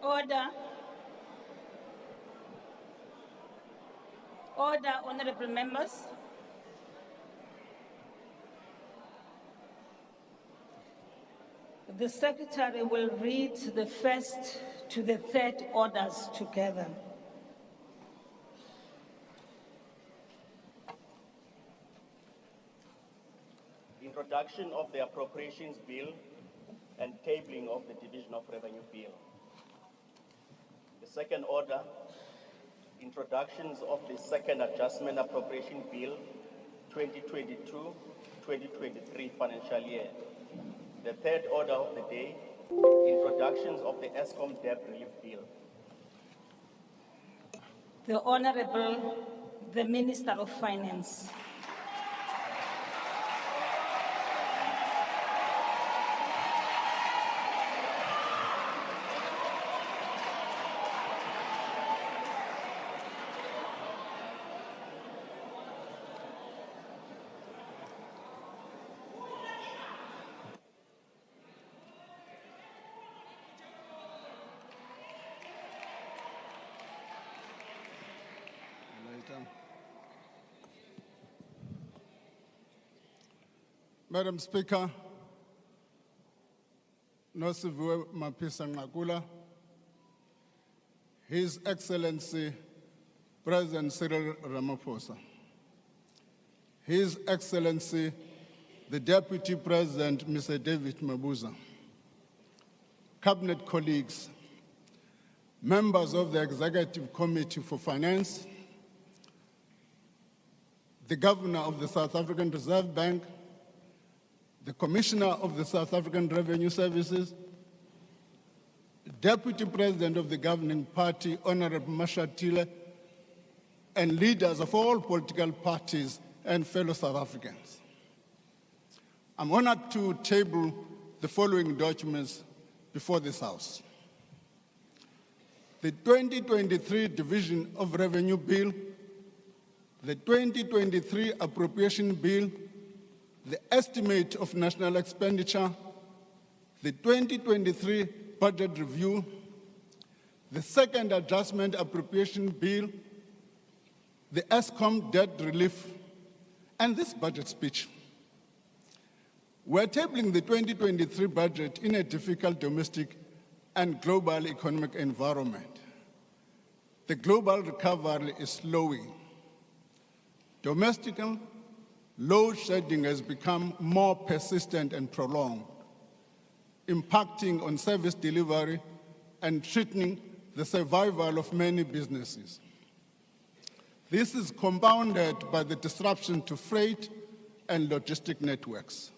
Order. Order, honorable members. The Secretary will read the first to the third orders together. Introduction of the Appropriations Bill and tabling of the Division of Revenue Bill. The second order, introductions of the Second Adjustment Appropriation Bill 2022-2023 financial year. The third order of the day, introductions of the ESCOM Debt Relief Bill. The Honorable, the Minister of Finance. Madam Speaker, Nosiviwe Mapisa Ngakula, His Excellency President Cyril Ramaphosa, His Excellency the Deputy President Mr. David Mabuza, Cabinet colleagues, members of the Executive Committee for Finance, the Governor of the South African Reserve Bank, the Commissioner of the South African Revenue Services, Deputy President of the governing party, Honorable Mashatile, and leaders of all political parties and fellow South Africans. I'm honored to table the following documents before this House. The 2023 Division of Revenue Bill, the 2023 Appropriation Bill, the estimate of national expenditure, the 2023 budget review, the Second Adjustment Appropriation Bill, the ESCOM debt relief, and this budget speech. We're tabling the 2023 budget in a difficult domestic and global economic environment. The global recovery is slowing. Domestically, load shedding has become more persistent and prolonged, impacting on service delivery and threatening the survival of many businesses. This is compounded by the disruption to freight and logistic networks.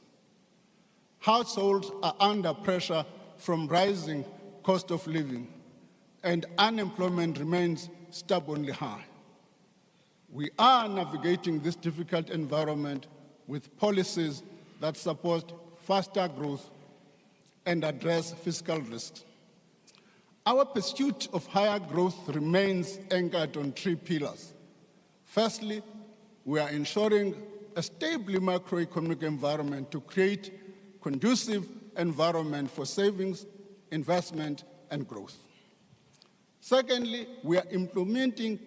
Households are under pressure from rising cost of living, and unemployment remains stubbornly high. We are navigating this difficult environment with policies that support faster growth and address fiscal risks. Our pursuit of higher growth remains anchored on three pillars. Firstly, we are ensuring a stable macroeconomic environment to create conducive environment for savings, investment, and growth. Secondly, we are implementing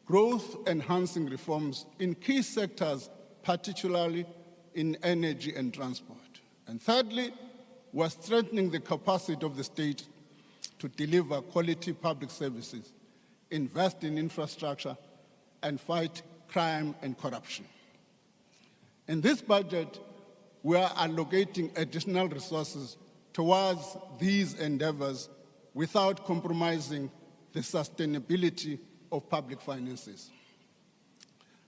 growth-enhancing reforms in key sectors, particularly in energy and transport. And thirdly, we are strengthening the capacity of the state to deliver quality public services, invest in infrastructure, and fight crime and corruption. In this budget, we are allocating additional resources towards these endeavors without compromising the sustainability of public finances.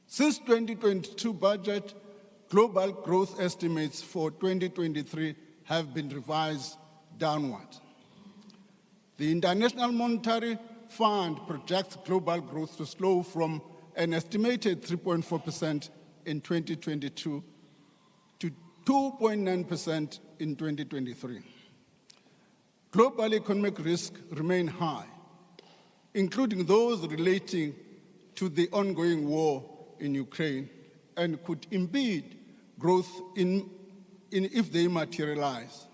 Since 2022 budget, global growth estimates for 2023 have been revised downward. The International Monetary Fund projects global growth to slow from an estimated 3.4% in 2022 to 2.9% in 2023. Global economic risks remain high, including those relating to the ongoing war in Ukraine, and could impede growth if they materialize.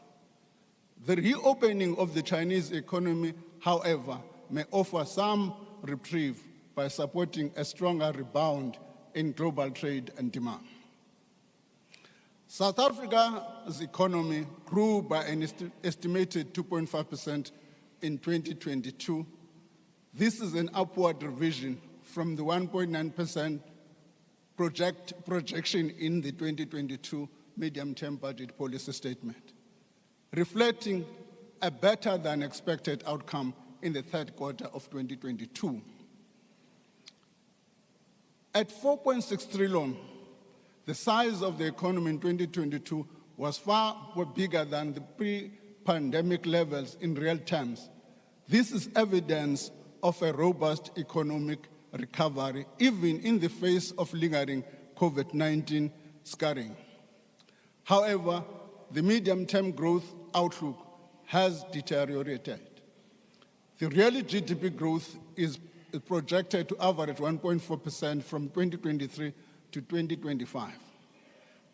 The reopening of the Chinese economy however, may offer some reprieve by supporting a stronger rebound in global trade and demand. South Africa's economy grew by an estimated 2.5% in 2022. This is an upward revision from the 1.9% projection in the 2022 medium-term budget policy statement, reflecting a better than expected outcome in the third quarter of 2022. At 4.6 trillion, the size of the economy in 2022 was far bigger than the pre-pandemic levels in real terms. This is evidence of a robust economic recovery, even in the face of lingering COVID-19 scarring. However, the medium-term growth outlook has deteriorated. The real GDP growth is projected to average 1.4% from 2023 to 2025,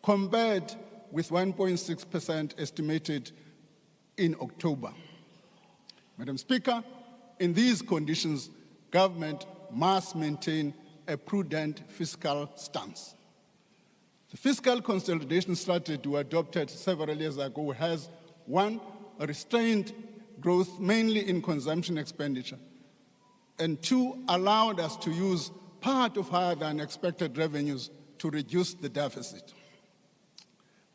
compared with 1.6% estimated in October. Madam Speaker, in these conditions, government must maintain a prudent fiscal stance. The fiscal consolidation strategy adopted several years ago has, one, restrained growth mainly in consumption expenditure, and two, allowed us to use part of higher than expected revenues to reduce the deficit.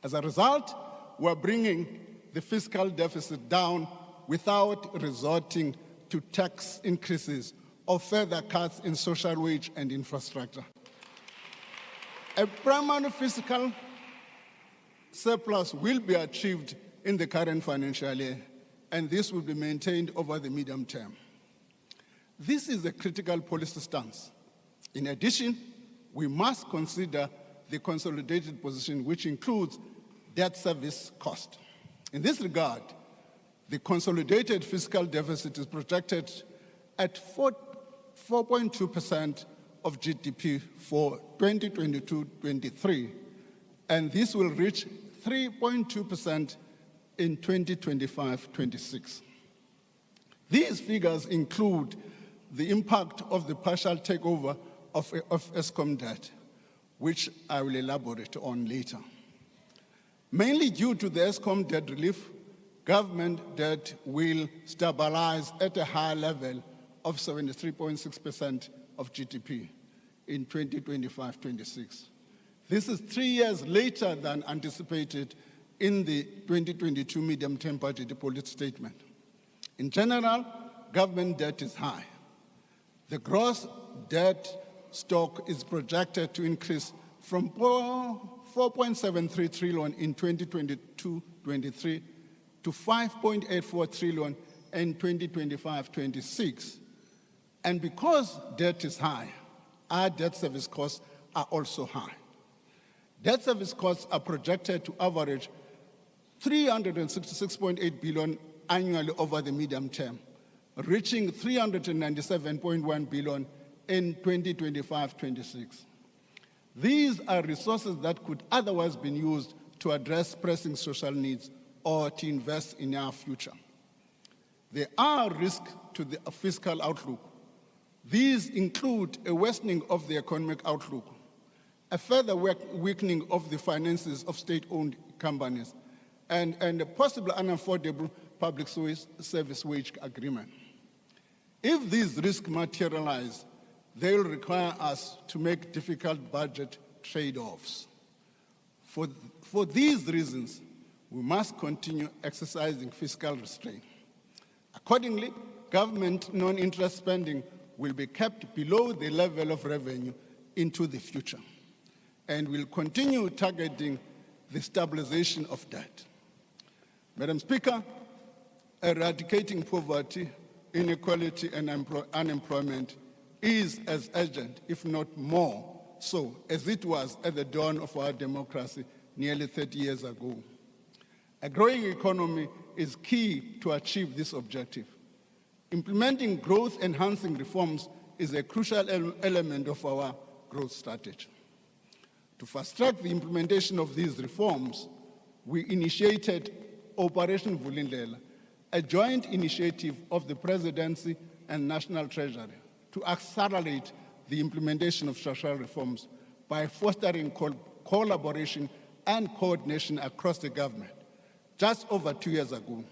As a result, we're bringing the fiscal deficit down without resorting to tax increases or further cuts in social wage and infrastructure. A primary fiscal surplus will be achieved in the current financial year, and this will be maintained over the medium term. This is a critical policy stance. In addition, we must consider the consolidated position, which includes debt service cost. In this regard, the consolidated fiscal deficit is projected at 4.2% of GDP for 2022-23, and this will reach 3.2% in 2025-26. These figures include the impact of the partial takeover of Eskom debt, which I will elaborate on later. Mainly due to the Eskom debt relief, government debt will stabilize at a high level of 73.6% of GDP in 2025-26. This is 3 years later than anticipated in the 2022 medium-term budget policy statement. In general, government debt is high. The gross debt stock is projected to increase from 4.73 trillion in 2022-23 to 5.84 trillion in 2025-26. And because debt is high, our debt service costs are also high. Debt service costs are projected to average 366.8 billion annually over the medium term, reaching 397.1 billion in 2025-26. These are resources that could otherwise be used to address pressing social needs or to invest in our future. There are risks to the fiscal outlook. These include a worsening of the economic outlook, a further weakening of the finances of state-owned companies, and a possible unaffordable public service wage agreement. If these risks materialize, they will require us to make difficult budget trade-offs. For these reasons, we must continue exercising fiscal restraint. Accordingly, government non-interest spending will be kept below the level of revenue into the future, and will continue targeting the stabilization of debt. Madam Speaker, eradicating poverty, inequality, and unemployment is as urgent, if not more so, as it was at the dawn of our democracy nearly 30 years ago. A growing economy is key to achieve this objective. Implementing growth-enhancing reforms is a crucial element of our growth strategy. To fast-track the implementation of these reforms, we initiated Operation Vulindlela, a joint initiative of the Presidency and National Treasury to accelerate the implementation of structural reforms by fostering collaboration and coordination across the government just over 2 years ago.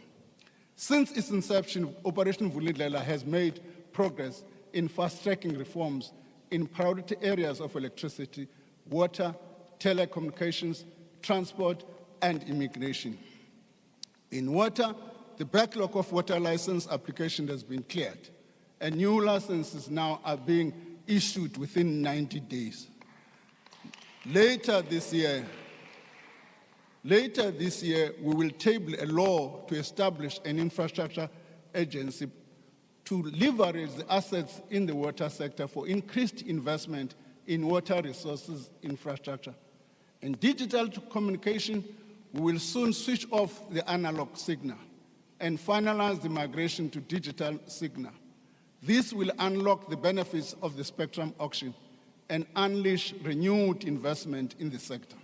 Since its inception, Operation Vulindlela has made progress in fast-tracking reforms in priority areas of electricity, water, telecommunications, transport, and immigration. In water, the backlog of water license application has been cleared, and new licenses now are being issued within 90 days. Later this year, we will table a law to establish an infrastructure agency to leverage the assets in the water sector for increased investment in water resources infrastructure. In digital communication, we will soon switch off the analog signal and finalize the migration to digital signal. This will unlock the benefits of the spectrum auction and unleash renewed investment in the sector.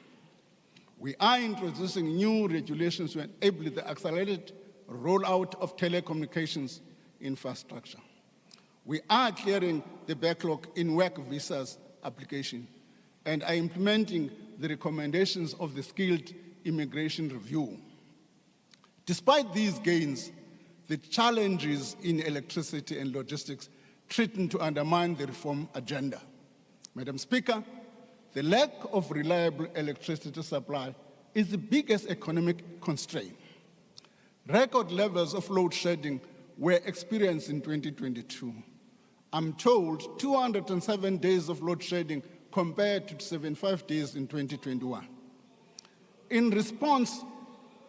We are introducing new regulations to enable the accelerated rollout of telecommunications infrastructure. We are clearing the backlog in work visas application and are implementing the recommendations of the Skilled Immigration Review. Despite these gains, the challenges in electricity and logistics threaten to undermine the reform agenda. Madam Speaker, the lack of reliable electricity supply is the biggest economic constraint. Record levels of load shedding were experienced in 2022. I'm told 207 days of load shedding compared to 75 days in 2021. In response,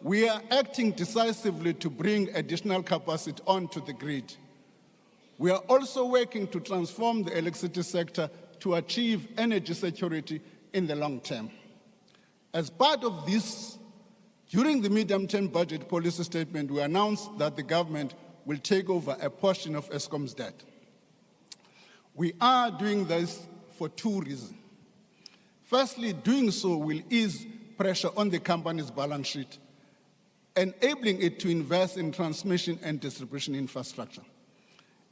we are acting decisively to bring additional capacity onto the grid. We are also working to transform the electricity sector to achieve energy security in the long term. As part of this, during the medium-term budget policy statement, we announced that the government will take over a portion of Eskom's debt. We are doing this for two reasons. Firstly, doing so will ease pressure on the company's balance sheet, enabling it to invest in transmission and distribution infrastructure.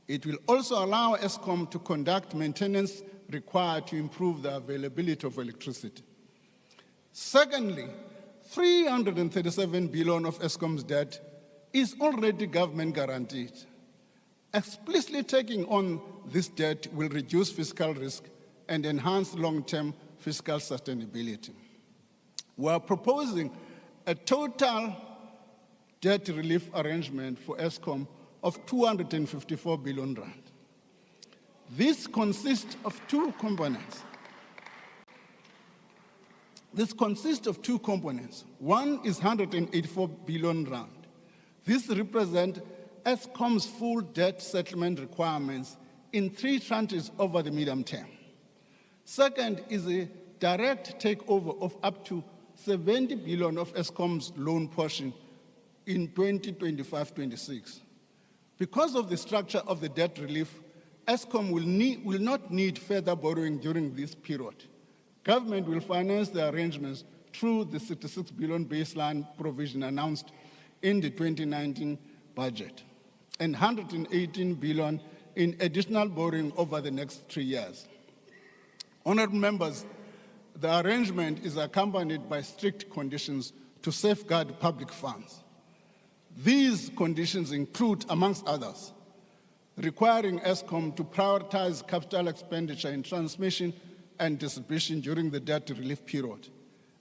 It will also allow Eskom to conduct maintenance required to improve the availability of electricity. Secondly, 337 billion of Eskom's debt is already government guaranteed. Explicitly taking on this debt will reduce fiscal risk and enhance long-term fiscal sustainability. We are proposing a total debt relief arrangement for Eskom of 254 billion rand. This consists of two components. One is 184 billion rand. This represents Eskom's full debt settlement requirements in 3 tranches over the medium term. Second is a direct takeover of up to 70 billion of Eskom's loan portion in 2025-26. Because of the structure of the debt relief, Eskom will not need further borrowing during this period. Government will finance the arrangements through the 66 billion baseline provision announced in the 2019 budget and 118 billion in additional borrowing over the next 3 years. Honourable members, the arrangement is accompanied by strict conditions to safeguard public funds. These conditions include, amongst others, requiring Eskom to prioritize capital expenditure in transmission and distribution during the debt relief period,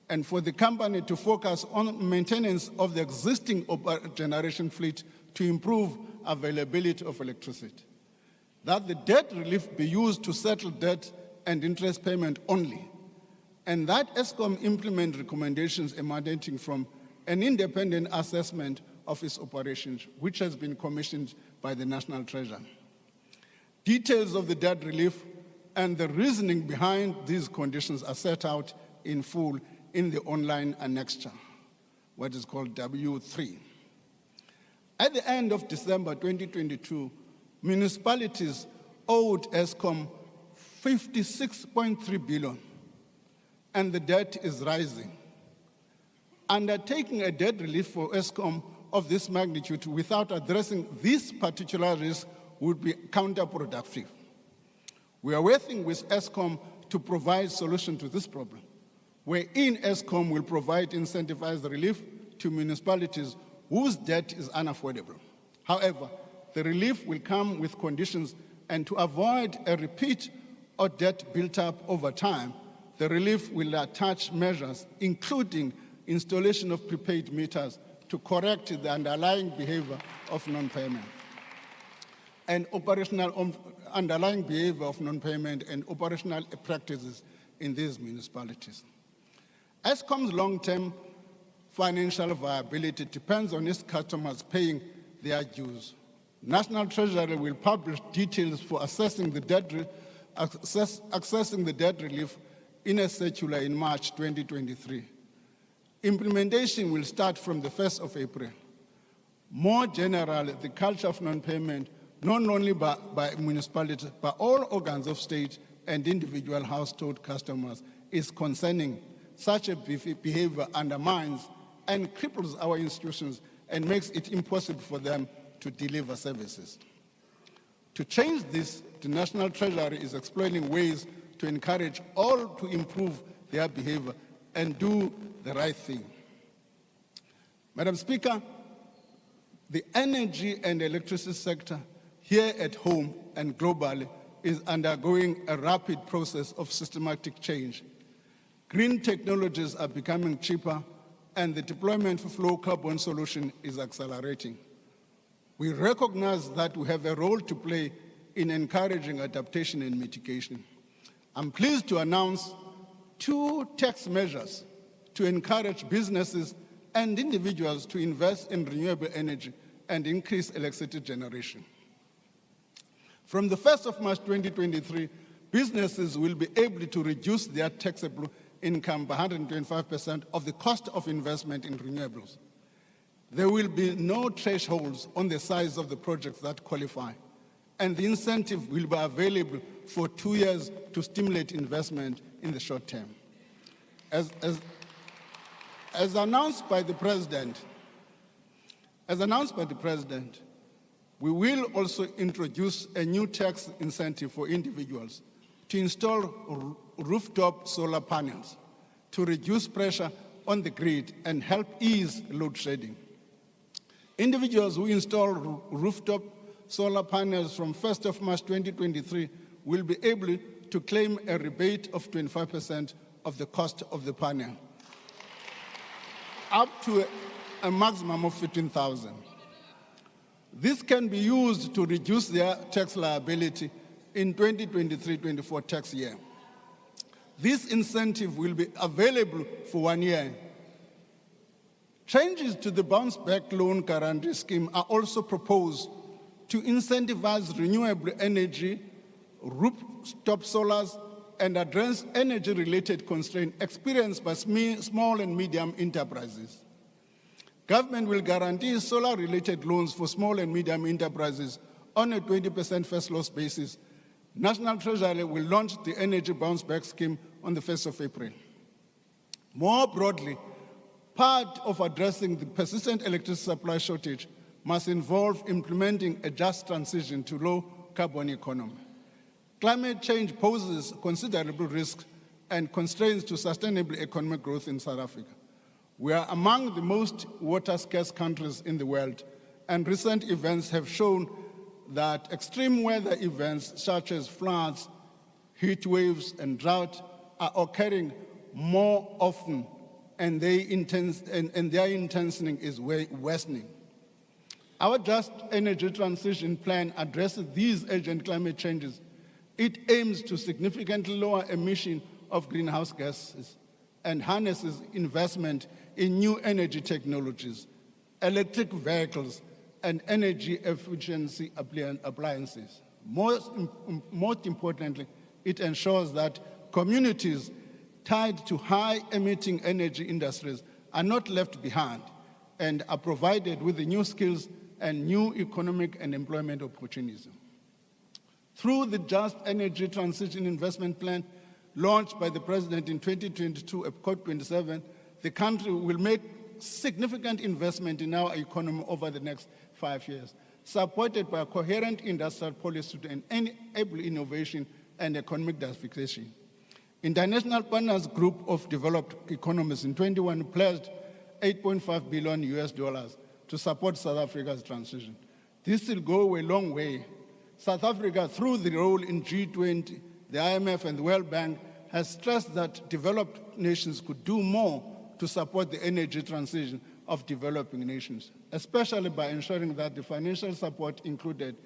and for the company to focus on maintenance of the existing generation fleet to improve availability of electricity. That the debt relief be used to settle debt and interest payment only, and that Eskom implement recommendations emanating from an independent assessment of its operations, which has been commissioned by the National Treasury. Details of the debt relief and the reasoning behind these conditions are set out in full in the online annexure, what is called W3. At the end of December 2022, municipalities owed Eskom 56.3 billion, and the debt is rising. Undertaking a debt relief for Eskom of this magnitude without addressing this particular risk would be counterproductive. We are working with Eskom to provide solution to this problem, wherein Eskom will provide incentivized relief to municipalities whose debt is unaffordable. However, the relief will come with conditions, and to avoid a repeat of debt built up over time, the relief will attach measures, including installation of prepaid meters to correct the underlying behavior of non-payment and underlying behavior of non-payment and operational practices in these municipalities. Eskom's long-term financial viability depends on its customers paying their dues. National Treasury will publish details for accessing the debt relief in a circular in March 2023. Implementation will start from the 1st of April. More generally, the culture of non-payment, not only by municipalities, but all organs of state and individual household customers, is concerning. Such a behavior undermines and cripples our institutions and makes it impossible for them to deliver services. To change this, the National Treasury is exploring ways to encourage all to improve their behavior and do the right thing. Madam Speaker, the energy and electricity sector here at home and globally is undergoing a rapid process of systematic change. Green technologies are becoming cheaper, and the deployment of low carbon solution is accelerating. We recognize that we have a role to play in encouraging adaptation and mitigation. I'm pleased to announce 2 tax measures to encourage businesses and individuals to invest in renewable energy and increase electricity generation. From the 1st of March 2023, businesses will be able to reduce their taxable income by 125% of the cost of investment in renewables. There will be no thresholds on the size of the projects that qualify, and the incentive will be available for 2 years to stimulate investment in the short term. As announced by the President, we will also introduce a new tax incentive for individuals to install rooftop solar panels to reduce pressure on the grid and help ease load shedding. Individuals who install rooftop solar panels from 1st of March 2023 will be able to claim a rebate of 25% of the cost of the panel, up to a maximum of 15,000. This can be used to reduce their tax liability in 2023-24 tax year. This incentive will be available for 1 year. Changes to the Bounce Back Loan Guarantee Scheme are also proposed to incentivize renewable energy, rooftop solars, and address energy-related constraints experienced by small and medium enterprises. Government will guarantee solar-related loans for small and medium enterprises on a 20% first loss basis. National Treasury will launch the Energy Bounce Back Scheme on the 1st of April. More broadly, part of addressing the persistent electricity supply shortage must involve implementing a just transition to low-carbon economy. Climate change poses considerable risks and constraints to sustainable economic growth in South Africa. We are among the most water-scarce countries in the world, and recent events have shown that extreme weather events such as floods, heat waves, and drought are occurring more often, and their intensity is worsening. Our Just Energy Transition Plan addresses these urgent climate changes. It aims to significantly lower emission of greenhouse gases and harnesses investment in new energy technologies, electric vehicles, and energy efficiency appliances. Most importantly, it ensures that communities tied to high-emitting energy industries are not left behind and are provided with the new skills and new economic and employment opportunities. Through the Just Energy Transition Investment Plan, launched by the President in 2022 at COP27, the country will make significant investment in our economy over the next 5 years, supported by a coherent industrial policy to enable innovation and economic diversification. International Partners Group of Developed Economies in 21 pledged $8.5 billion to support South Africa's transition. This will go a long way. South Africa, through the role in G20, the IMF and the World Bank, has stressed that developed nations could do more to support the energy transition of developing nations, especially by ensuring that the financial support included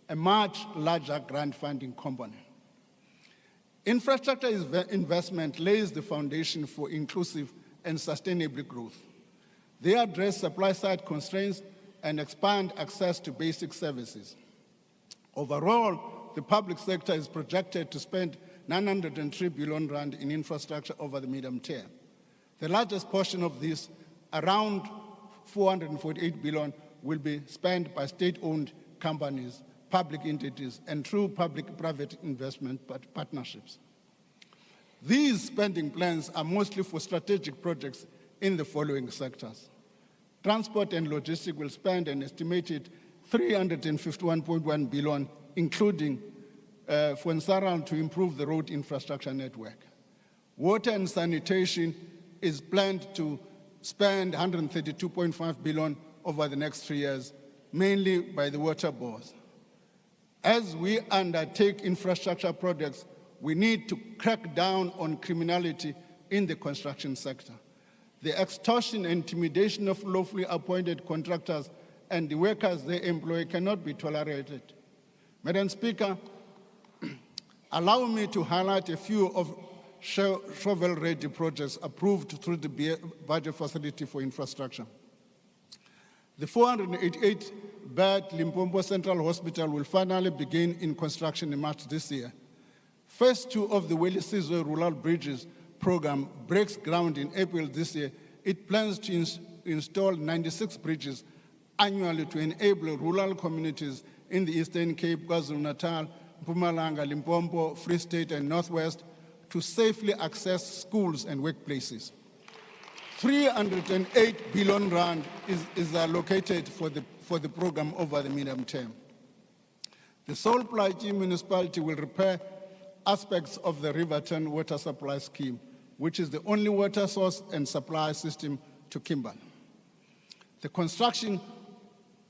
a much larger grant funding component. Infrastructure investment lays the foundation for inclusive and sustainable growth. They address supply-side constraints and expand access to basic services. Overall, the public sector is projected to spend 903 billion rand in infrastructure over the medium term. The largest portion of this, around 448 billion, will be spent by state-owned companies, public entities, and through public-private investment partnerships. These spending plans are mostly for strategic projects in the following sectors. Transport and logistics will spend an estimated 351.1 billion, including for Nsaral to improve the road infrastructure network. Water and sanitation is planned to spend 132.5 billion over the next 3 years, mainly by the water boards. As we undertake infrastructure projects, we need to crack down on criminality in the construction sector. The extortion and intimidation of lawfully appointed contractors and the workers they employ cannot be tolerated. Madam Speaker, allow me to highlight a few of shovel-ready projects approved through the budget facility for infrastructure. The 488-bed Limpopo Central Hospital will finally begin in construction in March this year. Phase 2 of the Welisizwe Rural Bridges program breaks ground in April this year. It plans to install 96 bridges annually to enable rural communities in the Eastern Cape, KwaZulu-Natal, Mpumalanga, Limpopo, Free State, and Northwest to safely access schools and workplaces. 308 billion rand is allocated for the program over the medium term. The Sol Plaatje municipality will repair aspects of the Riverton water supply scheme, which is the only water source and supply system to Kimberley. The construction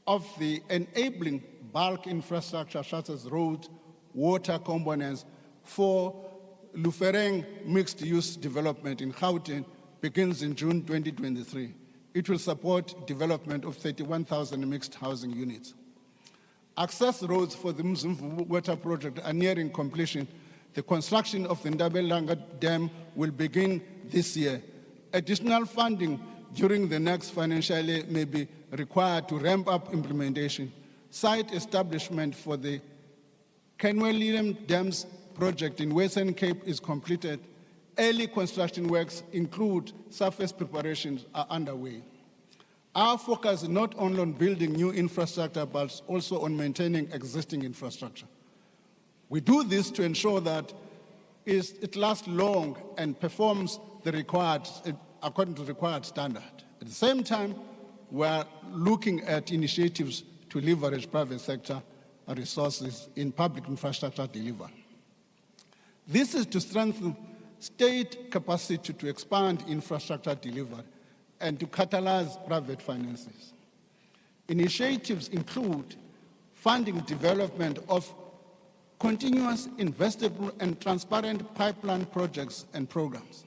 of the enabling bulk infrastructure such as roads, water components for Lufereng mixed-use development in Gauteng begins in June 2023. It will support development of 31,000 mixed housing units. Access roads for the Mzimvu water project are nearing completion. The construction of the Ndabelanga Dam will begin this year. Additional funding during the next financial year may be required to ramp up implementation. Site establishment for the Kenwelliam Dams project in Western Cape is completed. Early construction works include surface preparations are underway. Our focus is not only on building new infrastructure, but also on maintaining existing infrastructure. We do this to ensure that it lasts long and performs according to the required standard. At the same time, we're looking at initiatives to leverage private sector resources in public infrastructure delivery. This is to strengthen state capacity to expand infrastructure delivery and to catalyze private finances. Initiatives include funding development of continuous, investable, and transparent pipeline projects and programs,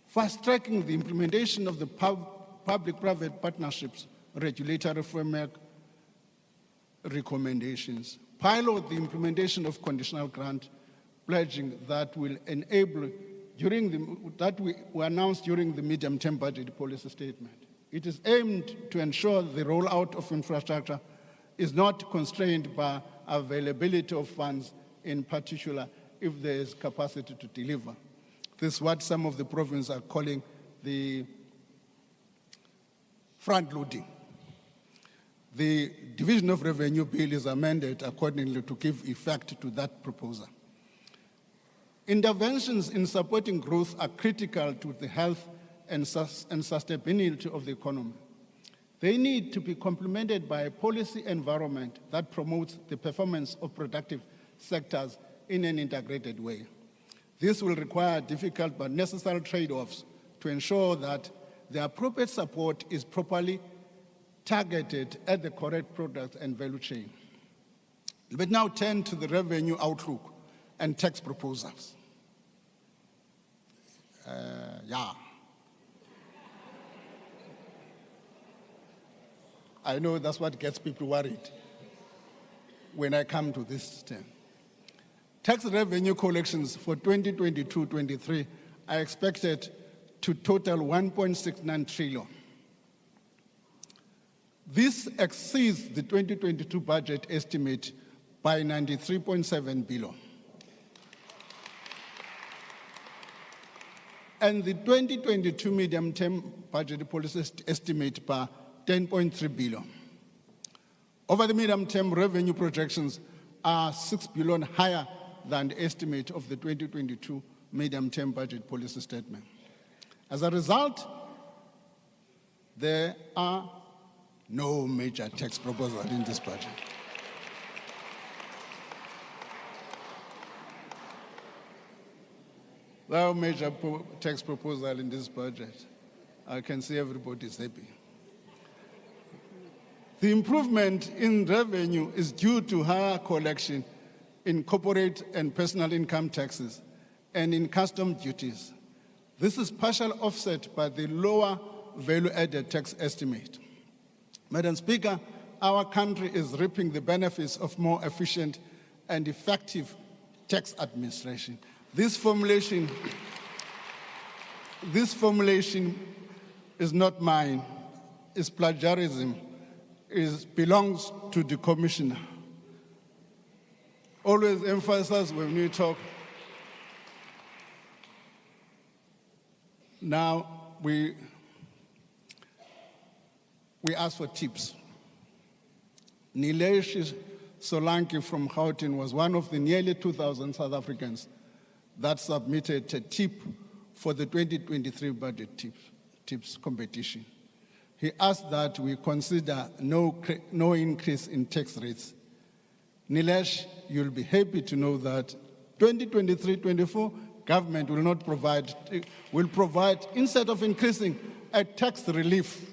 fast-tracking the implementation of the public-private partnerships regulatory framework recommendations, pilot the implementation of conditional grant pledging that will enable that we announced during the medium-term budget policy statement. It is aimed to ensure the rollout of infrastructure is not constrained by availability of funds, in particular if there is capacity to deliver. This is what some of the provinces are calling the front-loading. The Division of Revenue Bill is amended accordingly to give effect to that proposal. Interventions in supporting growth are critical to the health and sustainability of the economy. They need to be complemented by a policy environment that promotes the performance of productive sectors in an integrated way. This will require difficult but necessary trade-offs to ensure that the appropriate support is properly targeted at the correct product and value chain. Let now turn to the revenue outlook and tax proposals. I know that's what gets people worried when I come to this term. Tax revenue collections for 2022-23 are expected to total 1.69 trillion. This exceeds the 2022 budget estimate by 93.7 billion. And the 2022 medium-term budget policy estimate by 10.3 billion. Over the medium-term revenue projections are 6 billion higher than the estimate of the 2022 medium-term budget policy statement. As a result, there are no major tax proposals in this budget. There are major tax proposals in this budget. I can see everybody's happy. The improvement in revenue is due to higher collection in corporate and personal income taxes and in custom duties. This is partially offset by the lower value-added tax estimate. Madam Speaker, our country is reaping the benefits of more efficient and effective tax administration. This formulation is not mine, it's plagiarism. It belongs to the commissioner. Always emphasize when we talk. Now we ask for tips. Nilesh Solanki from Gauteng was one of the nearly 2,000 South Africans that submitted a tip for the 2023 budget tips competition. He asked that we consider no increase in tax rates. Nilesh, you'll be happy to know that 2023-24 government will provide, instead of increasing, a tax relief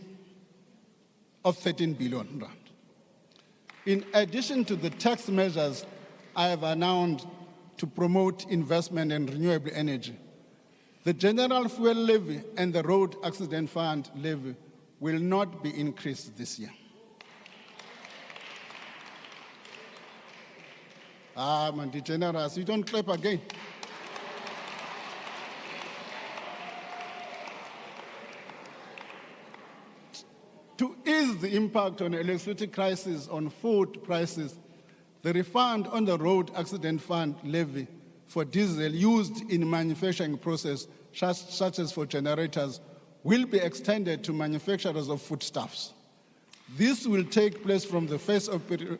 of 13 billion rand. In addition to the tax measures I have announced to promote investment in renewable energy, the general fuel levy and the road accident fund levy will not be increased this year. Man, the generous, you don't clap again. To ease the impact on electricity crisis on food prices, the refund on the road accident fund levy for diesel used in manufacturing process, such as for generators, will be extended to manufacturers of foodstuffs. This will take place from the 1st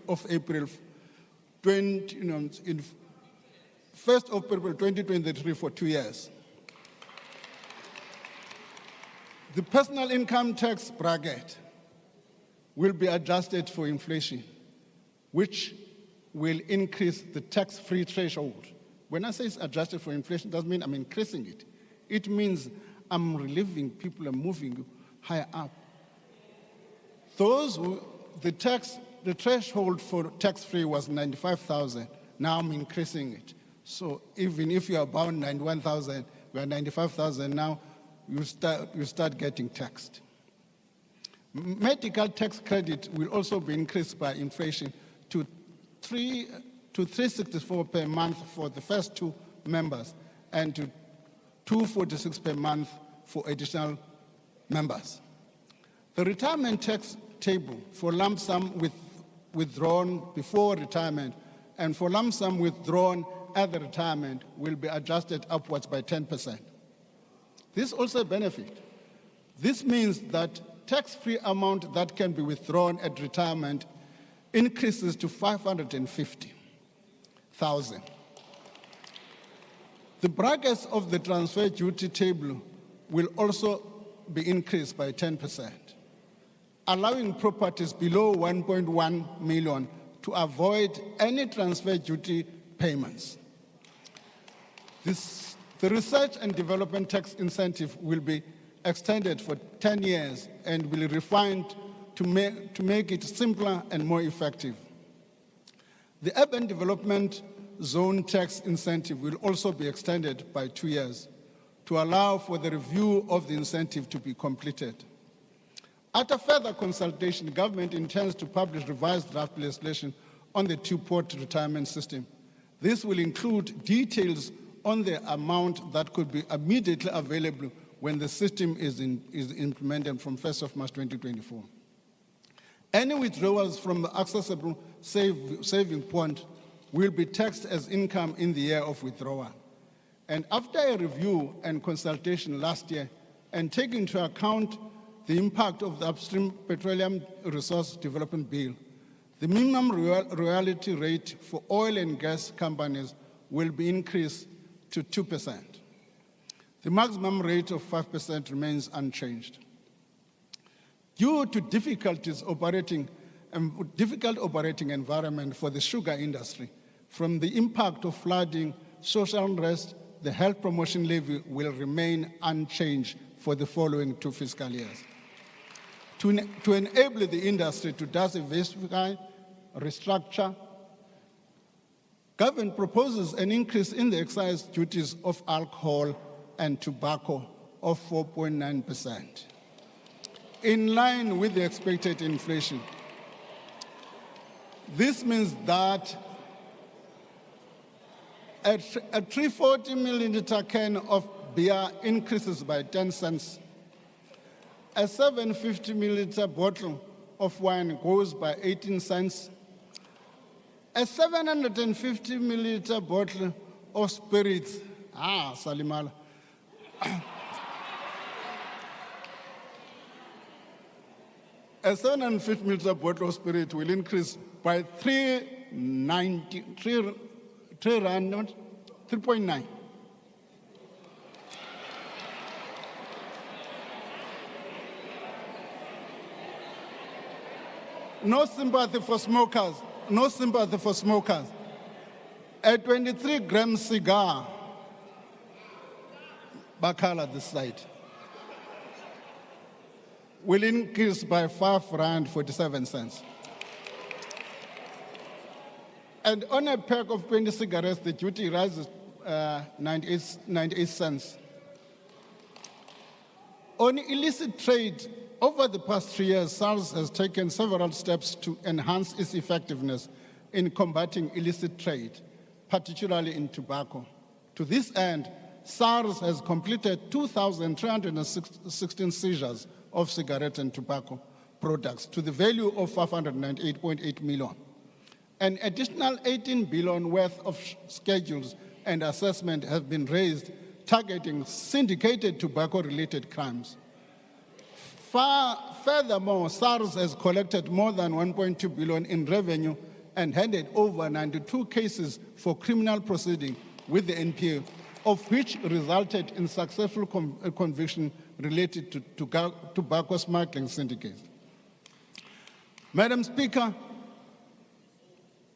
of April 2023 for 2 years. The personal income tax bracket will be adjusted for inflation, which will increase the tax-free threshold. When I say it's adjusted for inflation, it doesn't mean I'm increasing it. It means I'm relieving people and moving higher up. The threshold for tax-free was 95,000. Now I'm increasing it. So even if you are bound 91,000, we are 95,000 now, you start getting taxed. Medical tax credit will also be increased by inflation to 364 per month for the first 2 members and to 246 per month for additional members. The retirement tax table for lump sum withdrawn before retirement and for lump sum withdrawn at the retirement will be adjusted upwards by 10%. This is also a benefit. This means that tax-free amount that can be withdrawn at retirement increases to 550,000. The brackets of the transfer duty table will also be increased by 10%, allowing properties below 1.1 million to avoid any transfer duty payments. The research and development tax incentive will be extended for 10 years and will be refined to make it simpler and more effective. The urban development zone tax incentive will also be extended by 2 years to allow for the review of the incentive to be completed. After further consultation, the government intends to publish revised draft legislation on the two-port retirement system. This will include details on the amount that could be immediately available when the system is implemented from 1st of March 2024. Any withdrawals from the accessible saving point will be taxed as income in the year of withdrawal. And after a review and consultation last year, and taking into account the impact of the Upstream Petroleum Resource Development Bill, the minimum royalty rate for oil and gas companies will be increased to 2%. The maximum rate of 5% remains unchanged. Due to difficult operating environment for the sugar industry, from the impact of flooding, social unrest, the health promotion levy will remain unchanged for the following 2 fiscal years. To enable the industry to diversify, restructure, government proposes an increase in the excise duties of alcohol and tobacco of 4.9%, in line with the expected inflation. This means that a 340 milliliter can of beer increases by 10 cents. A 750 milliliter bottle of wine goes by 18 cents. A 750 milliliter bottle of spirits, Salimala. A 750 milliliter bottle of spirit will increase by 3.9. No sympathy for smokers. No sympathy for smokers. A 23-gram cigar, Bakala this side, will increase by R5.47. And on a pack of 20 cigarettes, the duty rises 98 cents. On illicit trade, over the past 3 years, SARS has taken several steps to enhance its effectiveness in combating illicit trade, particularly in tobacco. To this end, SARS has completed 2,316 seizures of cigarette and tobacco products to the value of 598.8 million. An additional 18 billion worth of schedules and assessment have been raised targeting syndicated tobacco-related crimes. Furthermore, SARS has collected more than 1.2 billion in revenue and handed over 92 cases for criminal proceeding with the NPA, of which resulted in successful conviction related to tobacco smuggling syndicates. Madam Speaker,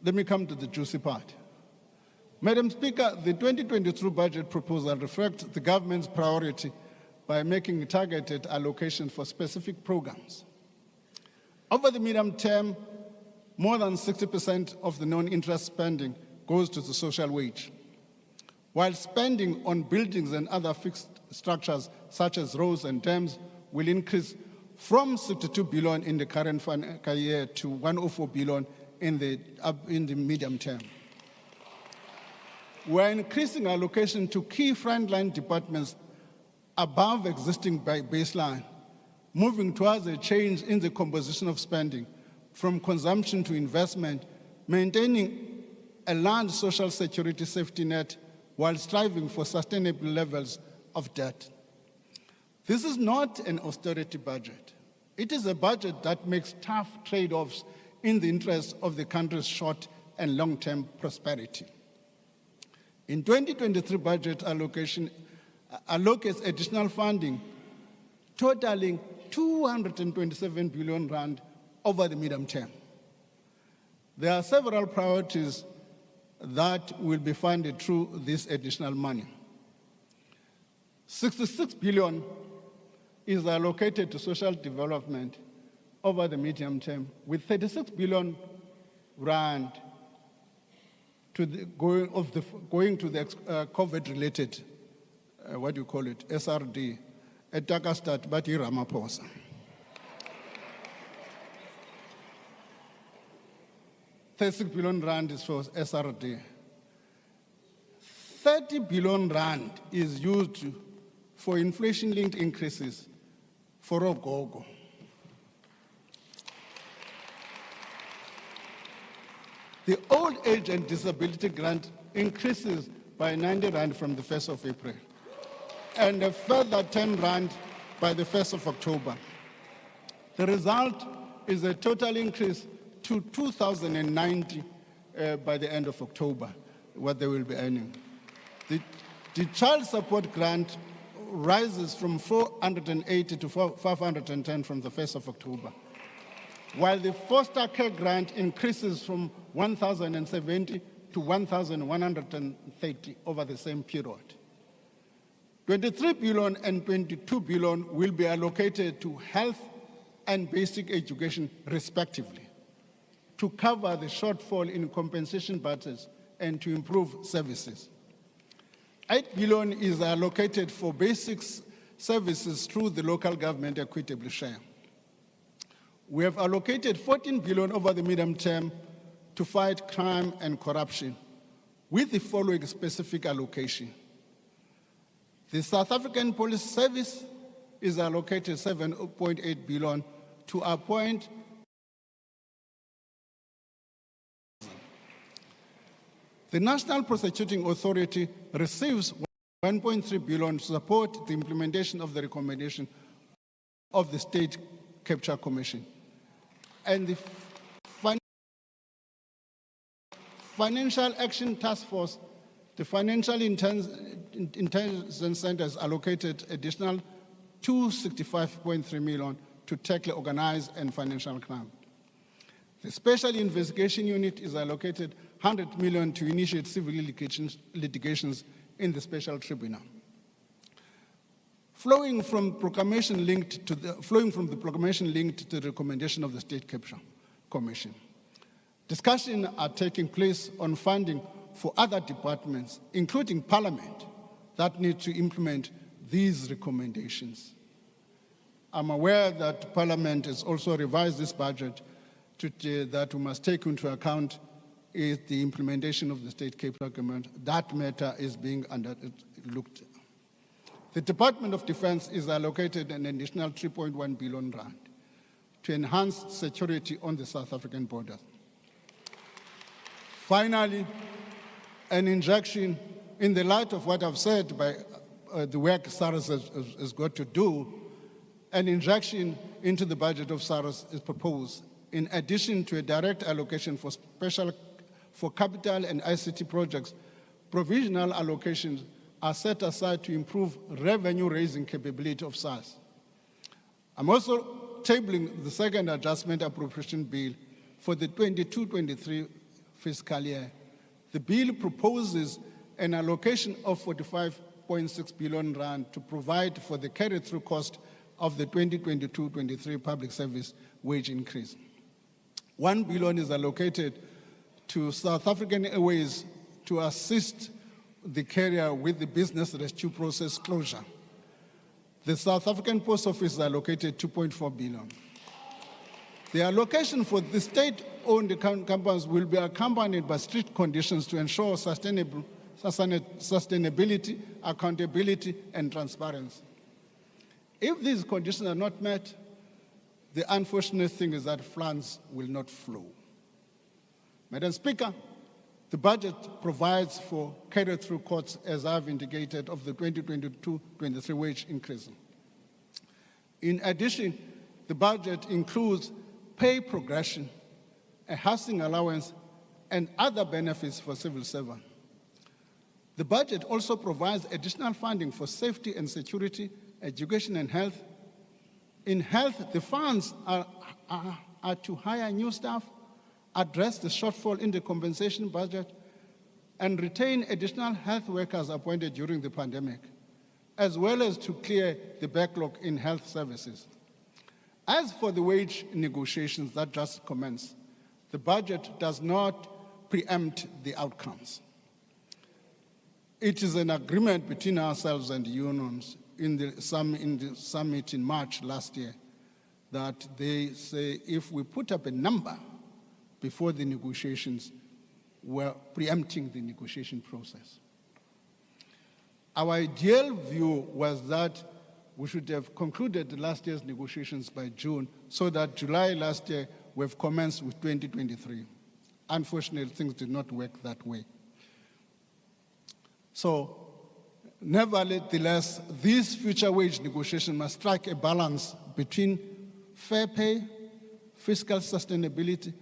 let me come to the juicy part. Madam Speaker, the 2023 budget proposal reflects the government's priority by making targeted allocation for specific programs. Over the medium term, more than 60% of the non-interest spending goes to the social wage, while spending on buildings and other fixed structures such as roads and dams will increase from 62 billion in the current financial year to 104 billion in the medium term. We're increasing allocation to key frontline departments above existing baseline, moving towards a change in the composition of spending from consumption to investment, maintaining a large social security safety net while striving for sustainable levels of debt. This is not an austerity budget. It is a budget that makes tough trade-offs in the interest of the country's short and long-term prosperity. In 2023 budget allocation allocates additional funding totaling 227 billion rand over the medium term. There are several priorities that will be funded through this additional money. 66 billion is allocated to social development over the medium term, with 36 billion rand going to the COVID-related, SRD, at Takastat, Bati Ramaphosa. R36 billion is for SRD. 30 billion rand is used for inflation-linked increases for Ogogo. The old age and disability grant increases by 90 rand from the 1st of April, and a further 10 rand by the 1st of October. The result is a total increase to 2,090 by the end of October, what they will be earning. The child support grant rises from 480 to 510 from the 1st of October, while the foster care grant increases from 1,070 to 1,130 over the same period. 23 billion and 22 billion will be allocated to health and basic education, respectively, to cover the shortfall in compensation budgets and to improve services. 8 billion is allocated for basic services through the local government equitable share. We have allocated 14 billion over the medium term to fight crime and corruption, with the following specific allocation. The South African Police Service is allocated 7.8 billion to appoint the National Prosecuting Authority receives 1.3 billion to support the implementation of the recommendation of the State Capture Commission. And the Financial Action Task Force, the Financial Intelligence Center has allocated additional 265.3 million to tackle organized and financial crime. The Special Investigation Unit is allocated 100 million to initiate civil litigations in the Special Tribunal. Flowing from the proclamation linked to the recommendation of the State Capture Commission, discussions are taking place on funding for other departments, including Parliament, that need to implement these recommendations. I'm aware that Parliament has also revised this budget that we must take into account is the implementation of the State Capture Agreement. That matter is being looked at. The Department of Defense is allocated an additional 3.1 billion rand to enhance security on the South African border. Finally, an injection, in the light of what I've said by the work SARS has got to do, an injection into the budget of SARS is proposed, in addition to a direct allocation for capital and ICT projects. Provisional allocations are set aside to improve revenue-raising capability of SARS. I'm also tabling the second adjustment appropriation bill for the 22-23 fiscal year. The bill proposes an allocation of 45.6 billion rand to provide for the carry-through cost of the 2022-23 public service wage increase. 1 billion is allocated to South African Airways to assist the carrier with the business rescue process closure. The South African Post Office is allocated 2.4 billion. The allocation for the state-owned companies will be accompanied by strict conditions to ensure sustainability, accountability, and transparency. If these conditions are not met, the unfortunate thing is that funds will not flow. Madam Speaker, the budget provides for carry-through costs, as I've indicated, of the 2022-23 wage increase. In addition, the budget includes pay progression, a housing allowance, and other benefits for civil servants. The budget also provides additional funding for safety and security, education and health, In health, the funds are to hire new staff, address the shortfall in the compensation budget, and retain additional health workers appointed during the pandemic, as well as to clear the backlog in health services. As for the wage negotiations that just commenced, the budget does not preempt the outcomes. It is an agreement between ourselves and unions in the summit in March last year that they say if we put up a number before the negotiations, we're preempting the negotiation process. Our ideal view was that we should have concluded last year's negotiations by June so that July last year we've commenced with 2023. Unfortunately, things did not work that way. So, nevertheless, these future wage negotiations must strike a balance between fair pay, fiscal sustainability,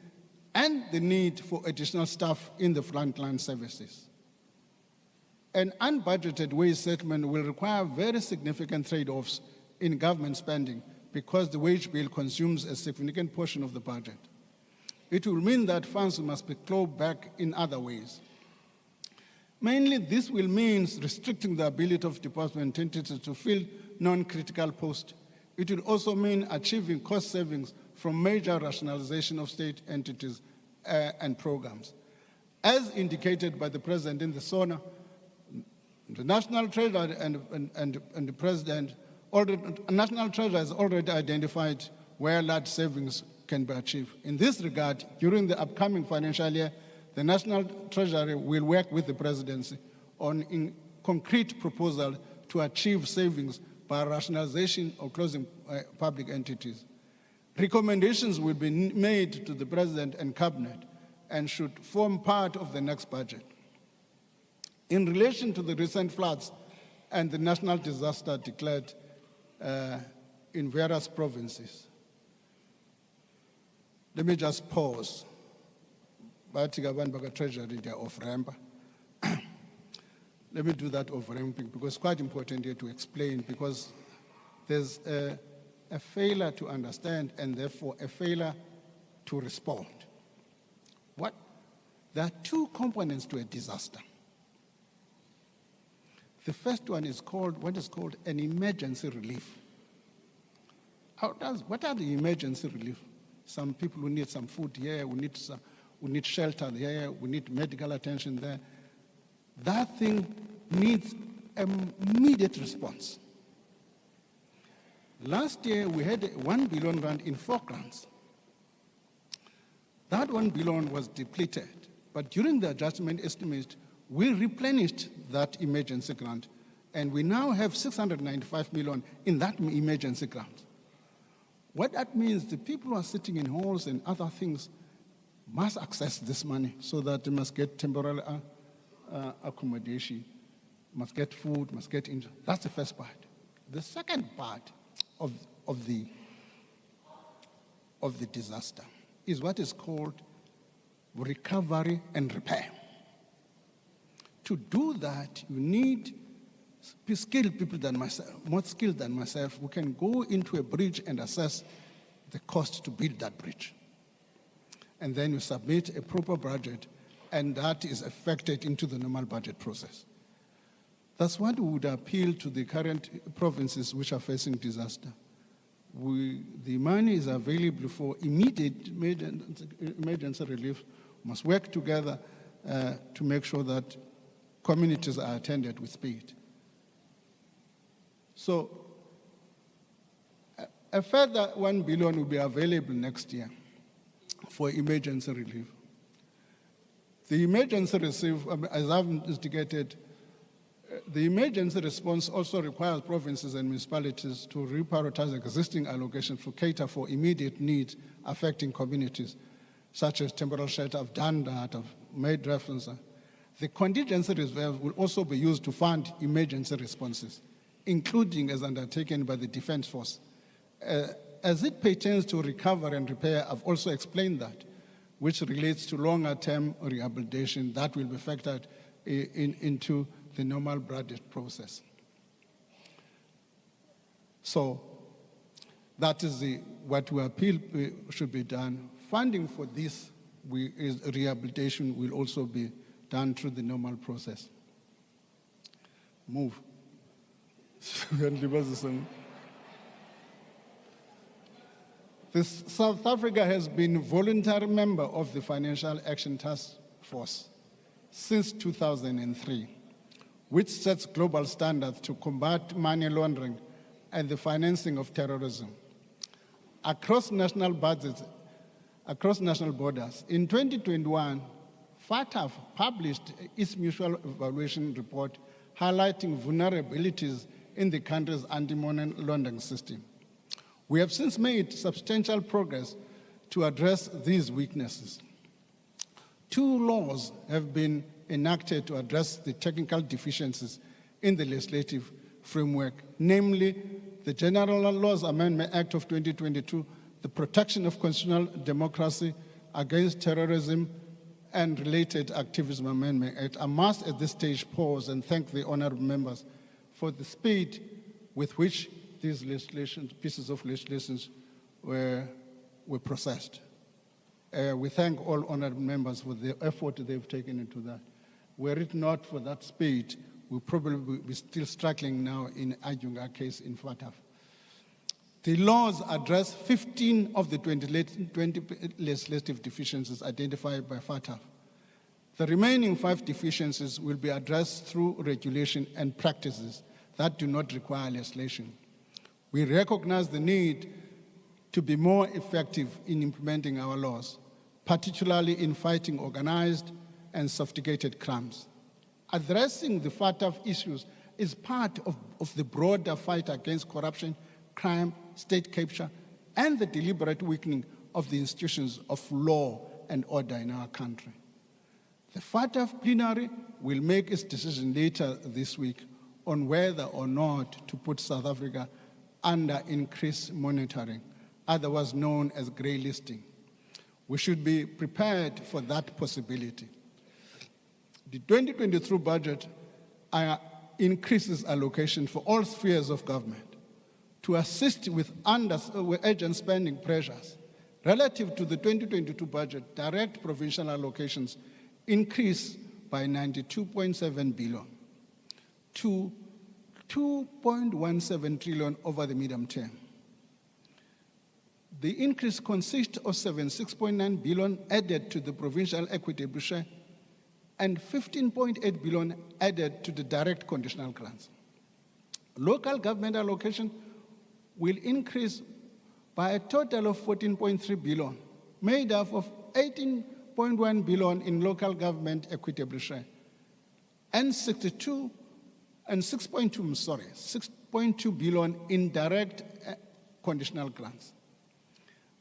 and the need for additional staff in the frontline services. An unbudgeted wage settlement will require very significant trade-offs in government spending because the wage bill consumes a significant portion of the budget. It will mean that funds must be clawed back in other ways. Mainly, this will mean restricting the ability of department entities to fill non-critical posts. It will also mean achieving cost savings from major rationalization of state entities and programs. As indicated by the President in the SONA, the National Treasurer and the President, National Treasurer has already identified where large savings can be achieved. In this regard, during the upcoming financial year, the National Treasury will work with the Presidency on concrete proposals to achieve savings by rationalization or closing public entities. Recommendations will be made to the President and Cabinet and should form part of the next budget. In relation to the recent floods and the national disaster declared in various provinces, let me just pause. Let me do that off-ramping because it's quite important here to explain because there's a failure to understand and therefore a failure to respond. There are two components to a disaster. The first one is what is called an emergency relief. What are the emergency relief? Some people who need some food here, we need shelter here, we need medical attention there. That thing needs immediate response. Last year, we had 1 billion rand in 4 grants. That 1 billion was depleted, but during the adjustment estimate, we replenished that emergency grant, and we now have 695 million in that emergency grant. What that means, the people who are sitting in halls and other things must access this money so that they must get temporary accommodation, must get food, must get injured. That's the first part. The second part of the disaster is what is called recovery and repair. To do that, you need skilled people than myself, more skilled than myself, who can go into a bridge and assess the cost to build that bridge. And then you submit a proper budget, and that is affected into the normal budget process. That's what would appeal to the current provinces which are facing disaster. The money is available for immediate emergency relief. We must work together to make sure that communities are attended with speed. So a further 1 billion will be available next year for emergency relief. The emergency relief, as I've indicated, the emergency response also requires provinces and municipalities to reprioritize existing allocations to cater for immediate needs affecting communities, such as temporary shelter. I've done that, I've made reference. The contingency reserve will also be used to fund emergency responses, including as undertaken by the Defense Force. As it pertains to recovery and repair, I've also explained that, which relates to longer-term rehabilitation that will be factored into the normal budget process. So That is what we appeal should be done. Funding for this rehabilitation will also be done through the normal process. Move. South Africa has been a voluntary member of the Financial Action Task Force since 2003, which sets global standards to combat money laundering and the financing of terrorism. Across national budgets, across national borders, in 2021, FATF published its mutual evaluation report highlighting vulnerabilities in the country's anti-money laundering system. We have since made substantial progress to address these weaknesses. 2 laws have been enacted to address the technical deficiencies in the legislative framework, namely the General Laws Amendment Act of 2022, the Protection of Constitutional Democracy Against Terrorism and Related Activism Amendment Act. I must at this stage pause and thank the honorable members for the speed with which these pieces of legislation were processed. We thank all honorable members for the effort they've taken into that. Were it not for that speed, we probably would be still struggling now in arguing our case in FATF. The laws address 15 of the 20 legislative deficiencies identified by FATF. The remaining 5 deficiencies will be addressed through regulation and practices that do not require legislation. We recognize the need to be more effective in implementing our laws, particularly in fighting organized and sophisticated crimes. Addressing the FATF issues is part of the broader fight against corruption, crime, state capture, and the deliberate weakening of the institutions of law and order in our country. The FATF plenary will make its decision later this week on whether or not to put South Africa under increased monitoring, otherwise known as grey listing. We should be prepared for that possibility. The 2023 budget increases allocation for all spheres of government to assist with urgent spending pressures. Relative to the 2022 budget, direct provincial allocations increased by 92.7 billion to 2.17 trillion over the medium term. The increase consists of 76.9 billion added to the provincial equitable share and 15.8 billion added to the direct conditional grants. Local government allocation will increase by a total of 14.3 billion, made up of 18.1 billion in local government equitable share and 6.2 billion in direct conditional grants.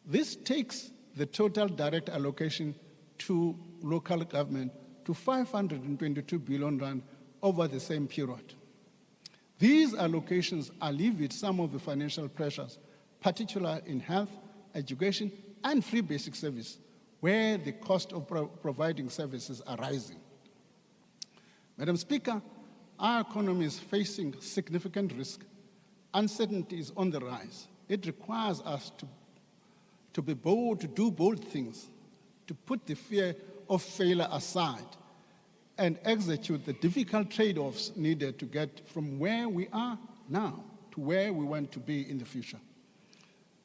This takes the total direct allocation to local government to 522 billion rand over the same period. These allocations alleviate some of the financial pressures, particularly in health, education, and free basic service, where the cost of providing services are rising. Madam Speaker, our economy is facing significant risk. Uncertainty is on the rise. It requires us to be bold, to do bold things, to put the fear of failure aside and execute the difficult trade-offs needed to get from where we are now to where we want to be in the future.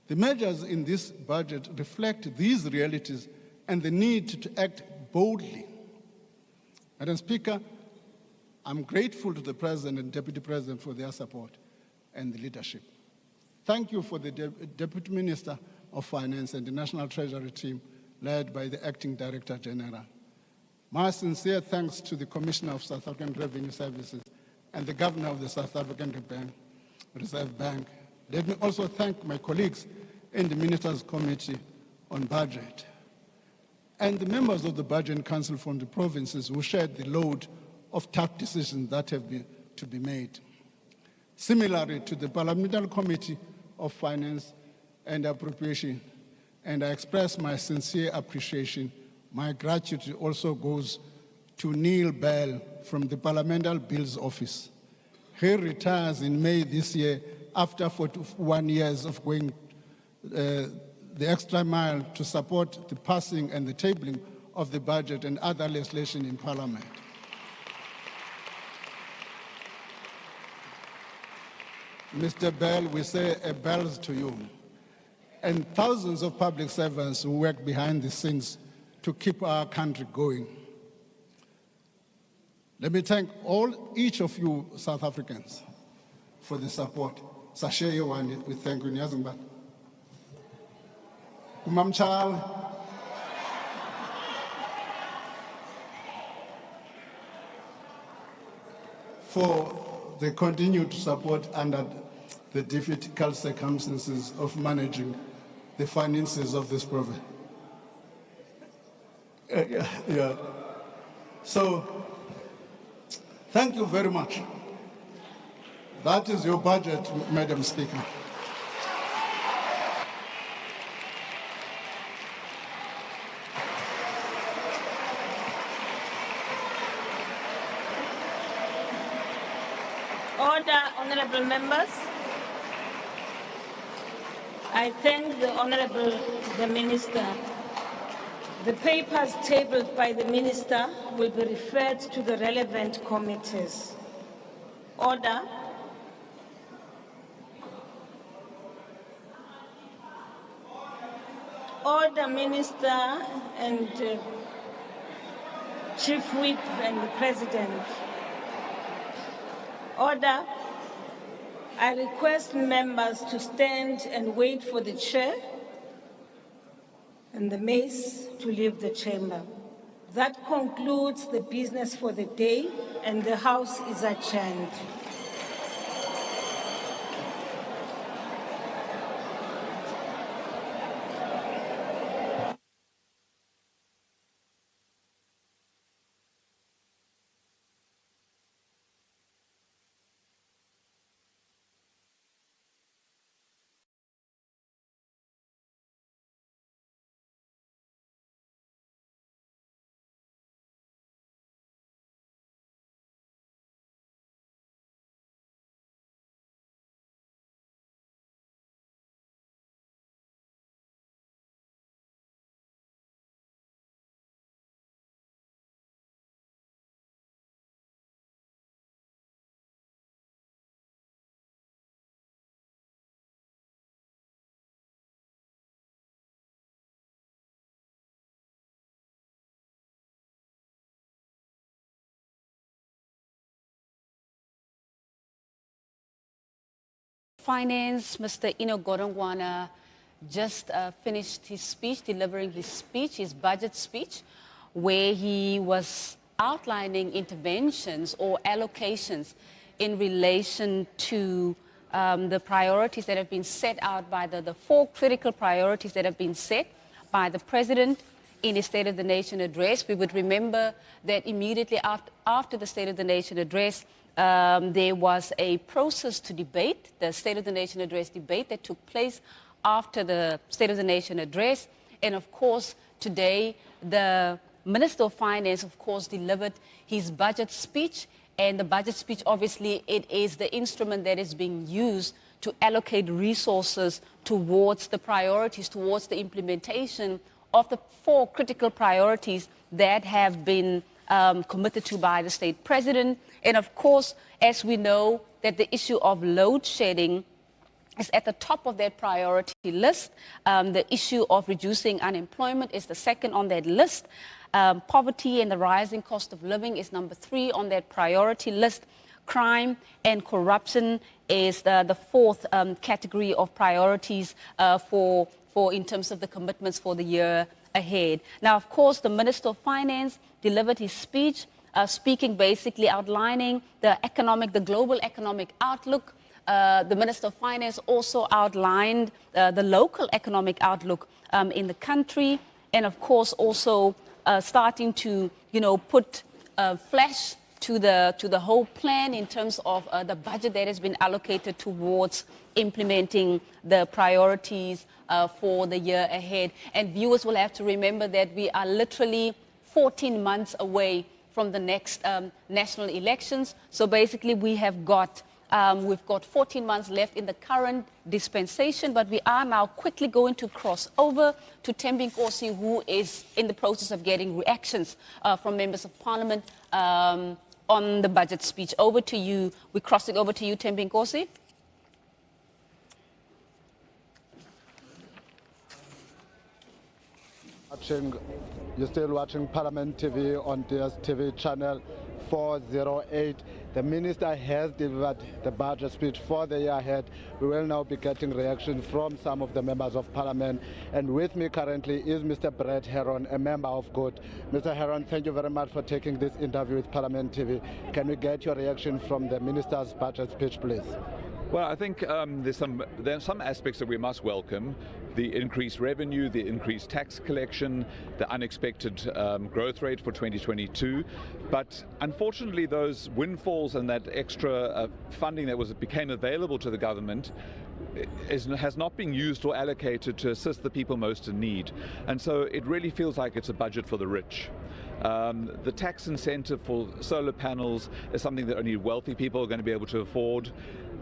The measures in this budget reflect these realities and the need to act boldly. Madam Speaker, I'm grateful to the President and Deputy President for their support and the leadership. Thank you for the Deputy Minister of Finance and the National Treasury team led by the Acting Director General. My sincere thanks to the Commissioner of South African Revenue Services and the Governor of the South African Reserve Bank. Let me also thank my colleagues in the Ministers' Committee on Budget and the members of the Budget Council from the provinces who shared the load of tough decisions that have to be made. Similarly to the Parliamentary Committee of Finance and Appropriation, and I express my sincere appreciation. My gratitude also goes to Neil Bell from the Parliamentary Bills Office. He retires in May this year after 41 years of going the extra mile to support the passing and the tabling of the budget and other legislation in Parliament. Mr. Bell, we say a bells to you, and thousands of public servants who work behind the scenes to keep our country going. Let me thank each of you South Africans for the support. Sashe Yewani, we thank you. Nyazimba. Kumamchal. For the continued support under the difficult circumstances of managing the finances of this province. So, thank you very much. That is your budget, Madam Speaker. Order, honorable members. I thank the Minister. The papers tabled by the Minister will be referred to the relevant committees. Order. Order, Minister and Chief Whip and the President. Order. I request members to stand and wait for the chair and the mace to leave the chamber. That concludes the business for the day, and the House is adjourned. Finance, Mr. Ino Godongwana, just finished his speech, delivering his speech, his budget speech, where he was outlining interventions or allocations in relation to the priorities that have been set out by the four critical priorities that have been set by the President in his State of the Nation address. We would remember that immediately after the State of the Nation address, there was a process to debate, the State of the Nation address debate that took place after the State of the Nation address. And of course, today, the Minister of Finance, of course, delivered his budget speech. And the budget speech, obviously, it is the instrument that is being used to allocate resources towards the priorities, towards the implementation of the four critical priorities that have been committed to by the state president. And of course, as we know, that the issue of load shedding is at the top of that priority list. The issue of reducing unemployment is the second on that list. Poverty and the rising cost of living is number 3 on that priority list. Crime and corruption is the fourth category of priorities for in terms of the commitments for the year ahead. Now, of course, the Minister of Finance delivered his speech, speaking basically outlining the global economic outlook. The Minister of Finance also outlined the local economic outlook in the country, and of course also starting to, put flesh to the whole plan in terms of the budget that has been allocated towards implementing the priorities for the year ahead. And viewers will have to remember that we are literally 14 months away from the next national elections. So basically we have got We've got 14 months left in the current dispensation, but we are now quickly going to cross over to Thembi Nkosi, who is in the process of getting reactions from members of parliament on the budget speech. Over to you. We're crossing over to you, Thembi Nkosi. You're still watching Parliament TV on DSTV channel 408. The minister has delivered the budget speech for the year ahead. We will now be getting reaction from some of the members of Parliament. And with me currently is Mr. Brett Heron, a member of GOAT. Mr. Heron, thank you very much for taking this interview with Parliament TV. Can we get your reaction from the minister's budget speech, please? Well, I think there are some aspects that we must welcome. The increased revenue, the increased tax collection, the unexpected growth rate for 2022. But unfortunately, those windfalls and that extra funding that became available to the government has not been used or allocated to assist the people most in need. And so it really feels like it's a budget for the rich. The tax incentive for solar panels is something that only wealthy people are going to be able to afford.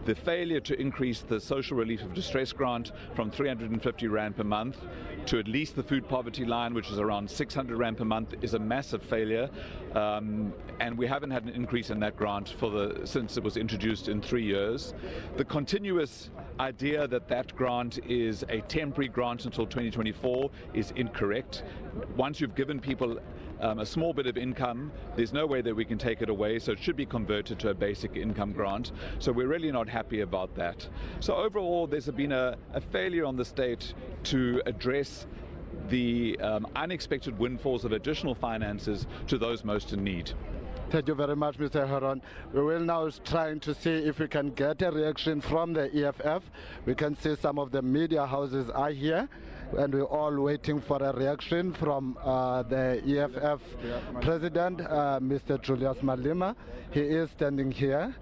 The failure to increase the social relief of distress grant from 350 Rand per month to at least the food poverty line, which is around 600 Rand per month, is a massive failure. And we haven't had an increase in that grant since it was introduced in 3 years. The continuous idea that that grant is a temporary grant until 2024 is incorrect. Once you've given people a small bit of income, there's no way that we can take it away, so it should be converted to a basic income grant. So we're really not happy about that. So overall, there's been a failure on the state to address the unexpected windfalls of additional finances to those most in need. Thank you very much, Mr. Heron. We will now try to see if we can get a reaction from the EFF. We can see some of the media houses are here, and we're all waiting for a reaction from the EFF president, Mr. Julius Malema. He is standing here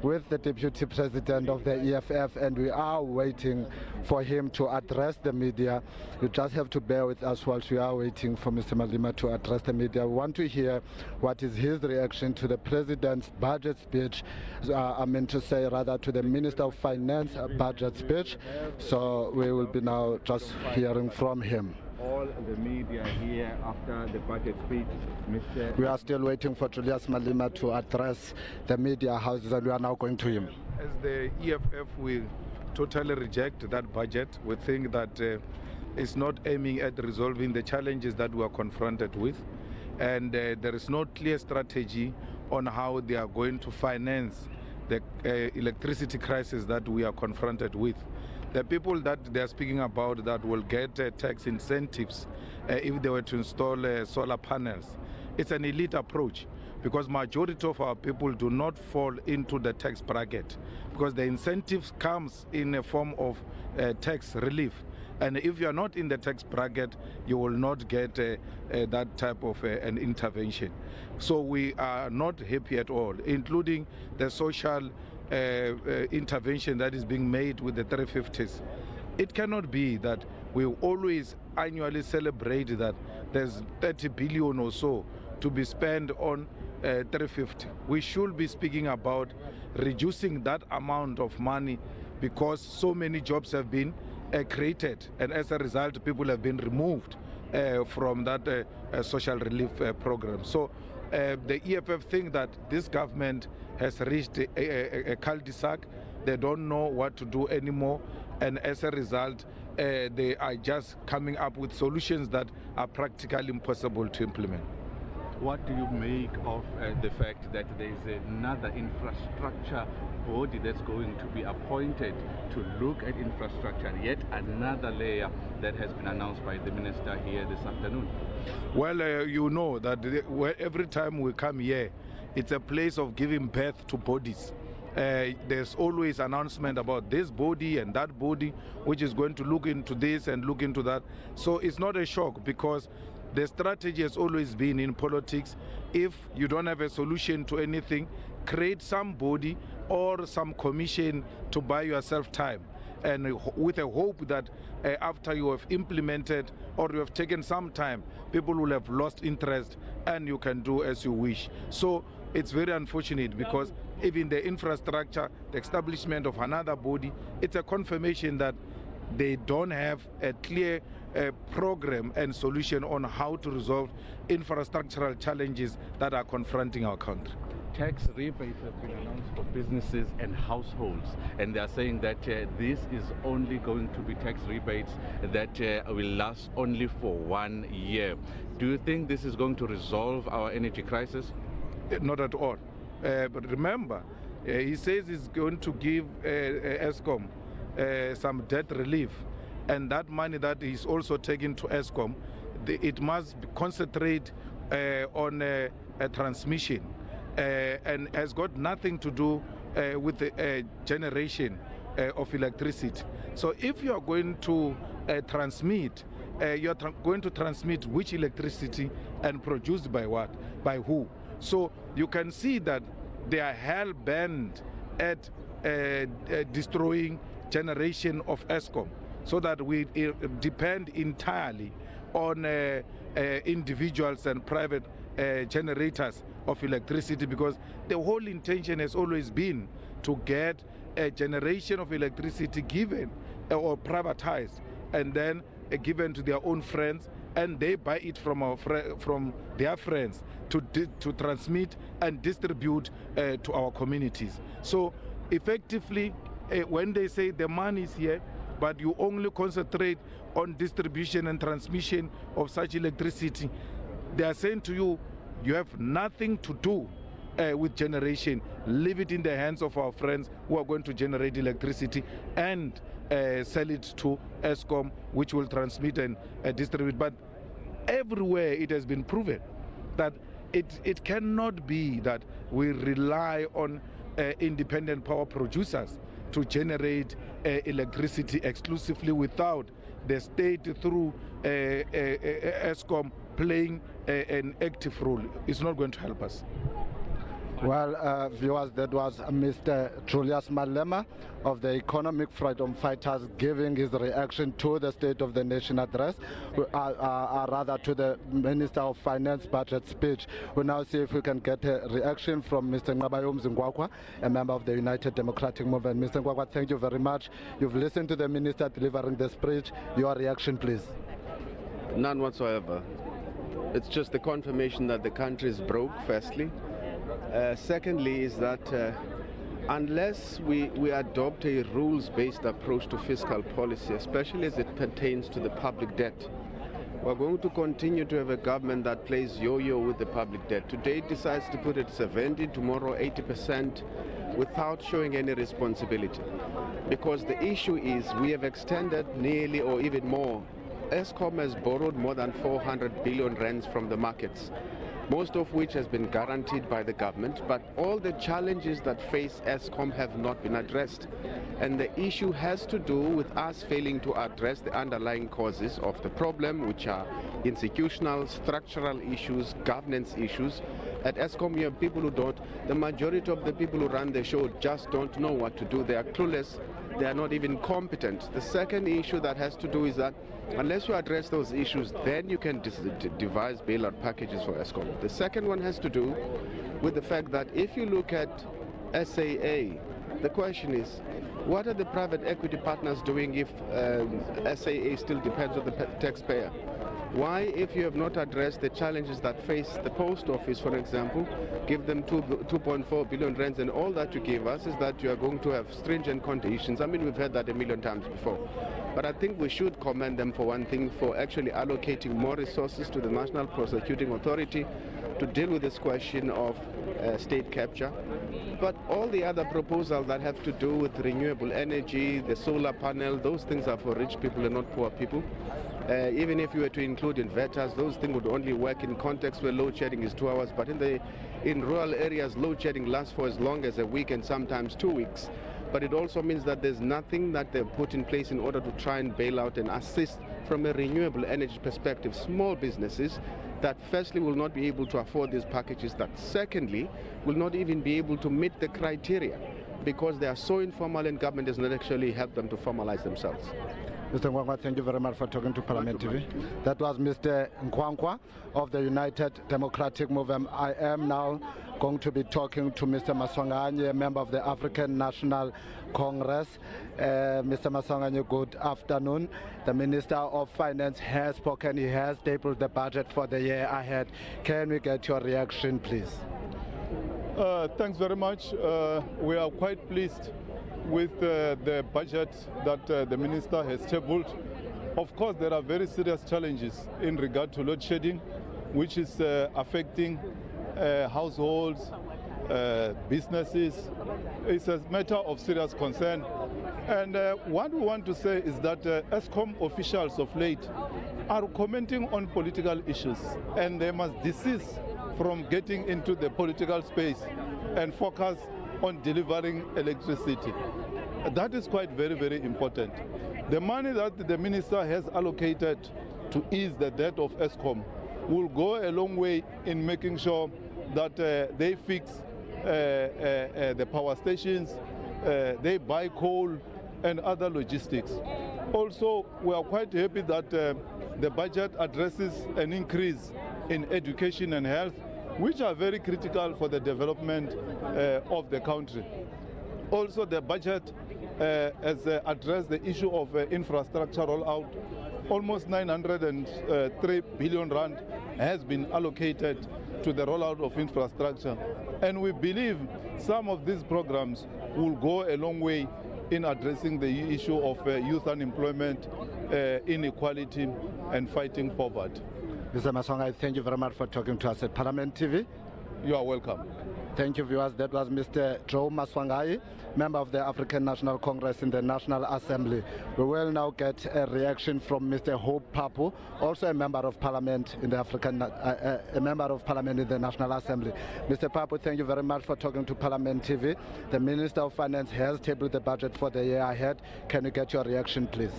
with the deputy president of the EFF, and we are waiting for him to address the media. You just have to bear with us whilst we are waiting for Mr. Malema to address the media. We want to hear what is his reaction to the president's budget speech, to the Minister of Finance budget speech. So we will be now just hearing from him. All the media here after the budget speech, Mr. We are still waiting for Julius Malema to address the media houses, and we are now going to him. As the EFF, we totally reject that budget. We think that it's not aiming at resolving the challenges that we are confronted with, and there is no clear strategy on how they are going to finance the electricity crisis that we are confronted with. The people that they are speaking about that will get tax incentives if they were to install solar panels, it's an elite approach, because majority of our people do not fall into the tax bracket, because the incentives comes in a form of tax relief. And if you are not in the tax bracket, you will not get that type of an intervention. So we are not happy at all, including the social intervention that is being made with the 350s. It cannot be that we always annually celebrate that there's 30 billion or so to be spent on 350. We should be speaking about reducing that amount of money, because so many jobs have been created, and as a result people have been removed from that social relief program. So the EFF think that this government has reached a cul-de-sac. They don't know what to do anymore, and as a result they are just coming up with solutions that are practically impossible to implement. What do you make of the fact that there is another infrastructure body that's going to be appointed to look at infrastructure, yet another layer that has been announced by the minister here this afternoon? Well, you know that every time we come here, it's a place of giving birth to bodies. There's always announcement about this body and that body, which is going to look into this and look into that. So it's not a shock, because the strategy has always been in politics, if you don't have a solution to anything, create some body or some commission to buy yourself time, and with a hope that after you have implemented or you have taken some time, people will have lost interest and you can do as you wish. So it's very unfortunate, because even the infrastructure, the establishment of another body. It's a confirmation that they don't have a clear program and solution on how to resolve infrastructural challenges that are confronting our country. Tax rebates have been announced for businesses and households, and they are saying that this is only going to be tax rebates that will last only for 1 year. Do you think this is going to resolve our energy crisis? Not at all. But remember, he says he's going to give ESCOM some debt relief, and that money that is also taken to ESCOM, it must concentrate on a transmission. And has got nothing to do with the generation of electricity. So if you are going to transmit, you are going to transmit which electricity and produced by what, by who. So you can see that they are hell-bent at destroying generation of ESCOM, so that we depend entirely on individuals and private generators of electricity, because the whole intention has always been to get a generation of electricity given or privatized and then given to their own friends, and they buy it from from their friends to transmit and distribute to our communities. So effectively, when they say the money is here, but you only concentrate on distribution and transmission of such electricity, they are saying to you, you have nothing to do with generation. Leave it in the hands of our friends who are going to generate electricity and sell it to ESCOM, which will transmit and distribute. But everywhere it has been proven that it cannot be that we rely on independent power producers to generate electricity exclusively without the state through ESCOM playing an active role. It's not going to help us. Well, viewers, that was Mr. Julius Malema of the Economic Freedom Fighters giving his reaction to the State of the Nation address, rather to the Minister of Finance budget speech. We'll now see if we can get a reaction from Mr. Ngabayom Zingwakwa, a member of the United Democratic Movement. Mr. Ngwakwa, thank you very much. You've listened to the Minister delivering the speech. Your reaction, please. None whatsoever. It's just the confirmation that the country is broke, firstly. Secondly is that unless we adopt a rules-based approach to fiscal policy, especially as it pertains to the public debt, we're going to continue to have a government that plays yo-yo with the public debt. Today it decides to put it 70, tomorrow 80%, without showing any responsibility. Because the issue is we have extended nearly or even more. ESCOM has borrowed more than 400 billion rands from the markets, most of which has been guaranteed by the government, but all the challenges that face ESCOM have not been addressed. And the issue has to do with us failing to address the underlying causes of the problem, which are institutional, structural issues, governance issues. At ESCOM, you have people who don't, the majority of the people who run the show just don't know what to do. They are clueless. They are not even competent. The second issue that has to do is that unless you address those issues, then you can devise bailout packages for ESCOM. The second one has to do with the fact that if you look at SAA, the question is, what are the private equity partners doing if SAA still depends on the taxpayer? Why, if you have not addressed the challenges that face the post office, for example, give them 2.4 billion rands, and all that you give us is that you are going to have stringent conditions. I mean, we've heard that a million times before. But I think we should commend them for one thing, for actually allocating more resources to the National Prosecuting Authority to deal with this question of state capture. But all the other proposals that have to do with renewable energy, the solar panel, those things are for rich people and not poor people. Even if you were to include inverters, those things would only work in contexts where load shedding is 2 hours. But in rural areas, load shedding lasts for as long as a week and sometimes 2 weeks. But it also means that there's nothing that they've put in place in order to try and bail out and assist from a renewable energy perspective small businesses that firstly will not be able to afford these packages, that secondly will not even be able to meet the criteria because they are so informal and government does not actually help them to formalize themselves. Mr. Nkwankwa, thank you very much for talking to Parliament TV. That was Mr. Nkwankwa of the United Democratic Movement. I am now going to be talking to Mr. Maswanganye, a member of the African National Congress. Mr. Maswanganye, good afternoon. The Minister of Finance has spoken. He has tabled the budget for the year ahead. Can we get your reaction, please? Thanks very much. We are quite pleased with the budget that the Minister has tabled. Of course, there are very serious challenges in regard to load shedding, which is affecting households, businesses. It's a matter of serious concern. And what we want to say is that ESCOM officials of late are commenting on political issues, and they must desist from getting into the political space and focus on delivering electricity. That is quite very important. The money that the Minister has allocated to ease the debt of ESCOM will go a long way in making sure that they fix the power stations, they buy coal and other logistics. Also, we are quite happy that the budget addresses an increase in education and health, which are very critical for the development of the country. Also, the budget has addressed the issue of infrastructure rollout. Almost 903 billion rand has been allocated to the rollout of infrastructure. And we believe some of these programs will go a long way in addressing the issue of youth unemployment, inequality, and fighting poverty. Mr. Maswanganye, thank you very much for talking to us at Parliament TV. You are welcome. Thank you, viewers. That was Mr. Joe Maswanganye, member of the African National Congress in the National Assembly. We will now get a reaction from Mr. Hope Papu, also a member of Parliament in the a member of Parliament in the National Assembly. Mr. Papu, thank you very much for talking to Parliament TV. The Minister of Finance has tabled the budget for the year ahead. Can you get your reaction, please?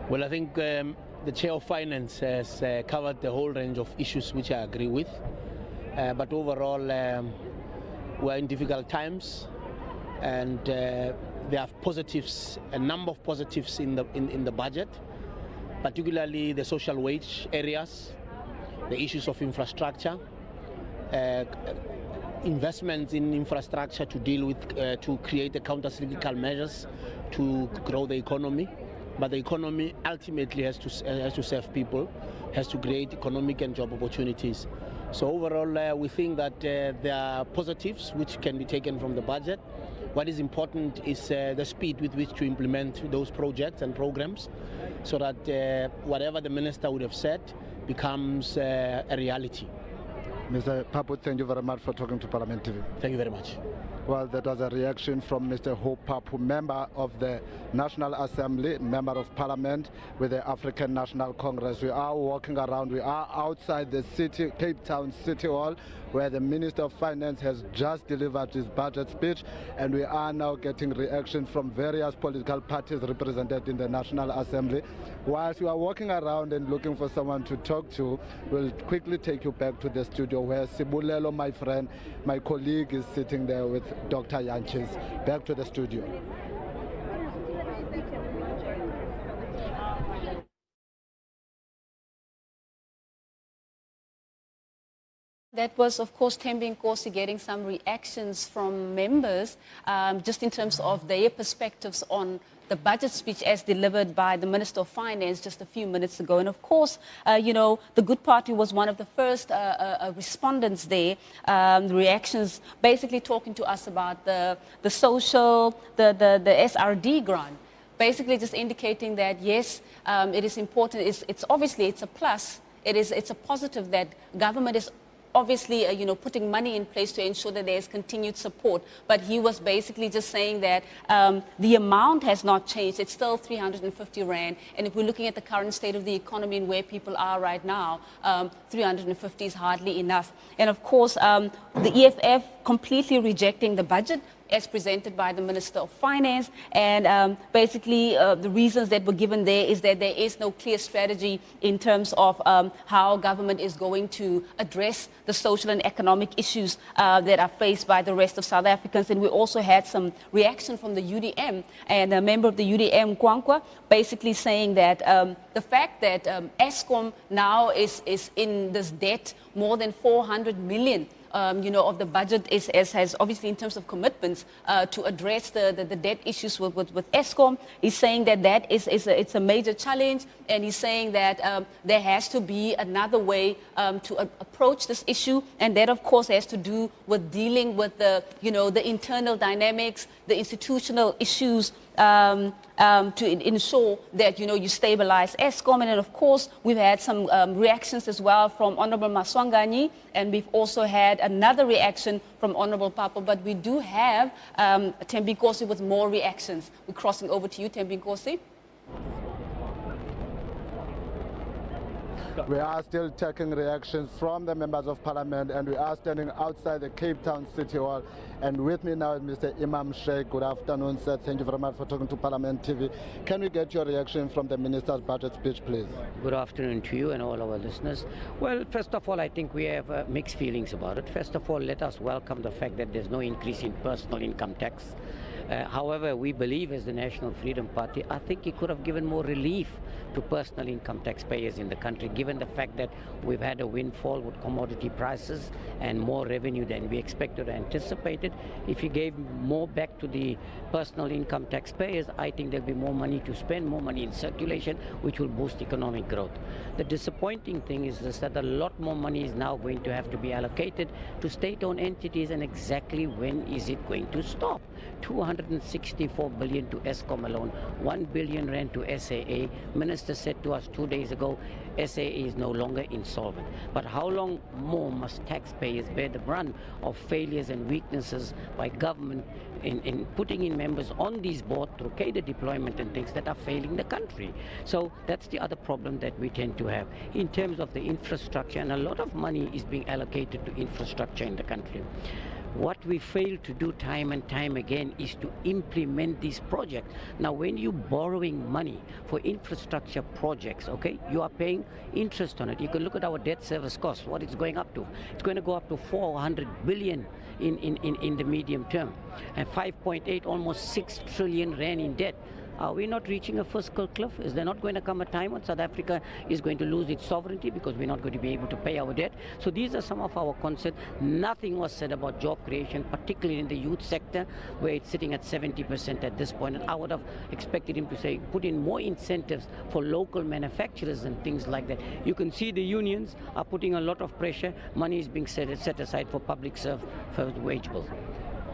Well, I think the Chair of Finance has covered the whole range of issues which I agree with. But overall, we're in difficult times, and there are positives, a number of positives in the budget, particularly the social wage areas, the issues of infrastructure, investments in infrastructure to deal with, to create the counter-cyclical measures to grow the economy. But the economy ultimately has to serve people, has to create economic and job opportunities. So overall, we think that there are positives which can be taken from the budget. What is important is the speed with which to implement those projects and programs, so that whatever the Minister would have said becomes a reality. Mr. Papu, thank you very much for talking to Parliament TV. Thank you very much. Well, that was a reaction from Mr. Hope Papu, member of the National Assembly, member of Parliament with the African National Congress. We are walking around, we are outside the city, Cape Town City Hall, where the Minister of Finance has just delivered his budget speech, and we are now getting reaction from various political parties represented in the National Assembly. Whilst we are walking around and looking for someone to talk to, we'll quickly take you back to the studio where Sibulelo, my friend, my colleague, is sitting there with Dr. Yanchis. Back to the studio. That was, of course, Thembi Nkosi getting some reactions from members, just in terms of their perspectives on the budget speech as delivered by the Minister of Finance just a few minutes ago. And of course, you know, the Good Party was one of the first respondents there. The reactions basically talking to us about the social, the SRD grant. Basically just indicating that, yes, it is important. It's obviously, it's a plus. It's a positive that government is obviously, you know, putting money in place to ensure that there is continued support. But he was basically just saying that the amount has not changed. It's still 350 Rand. And if we're looking at the current state of the economy and where people are right now, 350 is hardly enough. And of course, the EFF completely rejecting the budget, as presented by the Minister of Finance. And basically, the reasons that were given there is that there is no clear strategy in terms of how government is going to address the social and economic issues that are faced by the rest of South Africans. And we also had some reaction from the UDM, and a member of the UDM, Kwankwa, basically saying that the fact that Eskom now is in this debt, more than 400 million of the budget has obviously in terms of commitments to address the debt issues with Eskom. He's saying that it's a major challenge, and he's saying that there has to be another way to approach this issue, and that of course has to do with dealing with the internal dynamics, the institutional issues, to ensure that you stabilize Eskom. And then of course we've had some reactions as well from Honorable Maswanganyi, and we've also had another reaction from Honorable Papa, but we do have Thembi Nkosi with more reactions. We're crossing over to you, Thembi Nkosi. We are still taking reactions from the members of parliament, and we are standing outside the Cape Town City Hall. And with me now is Mr. Imam Sheikh. Good afternoon, sir. Thank you very much for talking to Parliament TV. Can we get your reaction from the minister's budget speech, please? Good afternoon to you and all our listeners. Well, first of all, I think we have mixed feelings about it. First of all, let us welcome the fact that there's no increase in personal income tax. However, we believe as the National Freedom Party, I think it could have given more relief to personal income taxpayers in the country, given the fact that we've had a windfall with commodity prices and more revenue than we expected or anticipated. If you gave more back to the personal income taxpayers, I think there'll be more money to spend, more money in circulation, which will boost economic growth. The disappointing thing is that a lot more money is now going to have to be allocated to state-owned entities, and exactly when is it going to stop? 264 billion to Eskom alone, 1 billion rand to SAA. Minister said to us 2 days ago, SAA is no longer insolvent. But how long more must taxpayers bear the brunt of failures and weaknesses by government in putting in members on these boards through cadre deployment and things that are failing the country? So that's the other problem that we tend to have in terms of the infrastructure, and a lot of money is being allocated to infrastructure in the country. What we fail to do time and time again is to implement these projects. Now, when you're borrowing money for infrastructure projects, okay, you are paying interest on it. You can look at our debt service costs, what it's going up to. It's going to go up to 400 billion in the medium term, and 5.8, almost 6 trillion rand in debt. Are we not reaching a fiscal cliff? Is there not going to come a time when South Africa is going to lose its sovereignty because we're not going to be able to pay our debt? So these are some of our concerns. Nothing was said about job creation, particularly in the youth sector, where it's sitting at 70% at this point. And I would have expected him to say, put in more incentives for local manufacturers and things like that. You can see the unions are putting a lot of pressure. Money is being set aside for public service wage bills.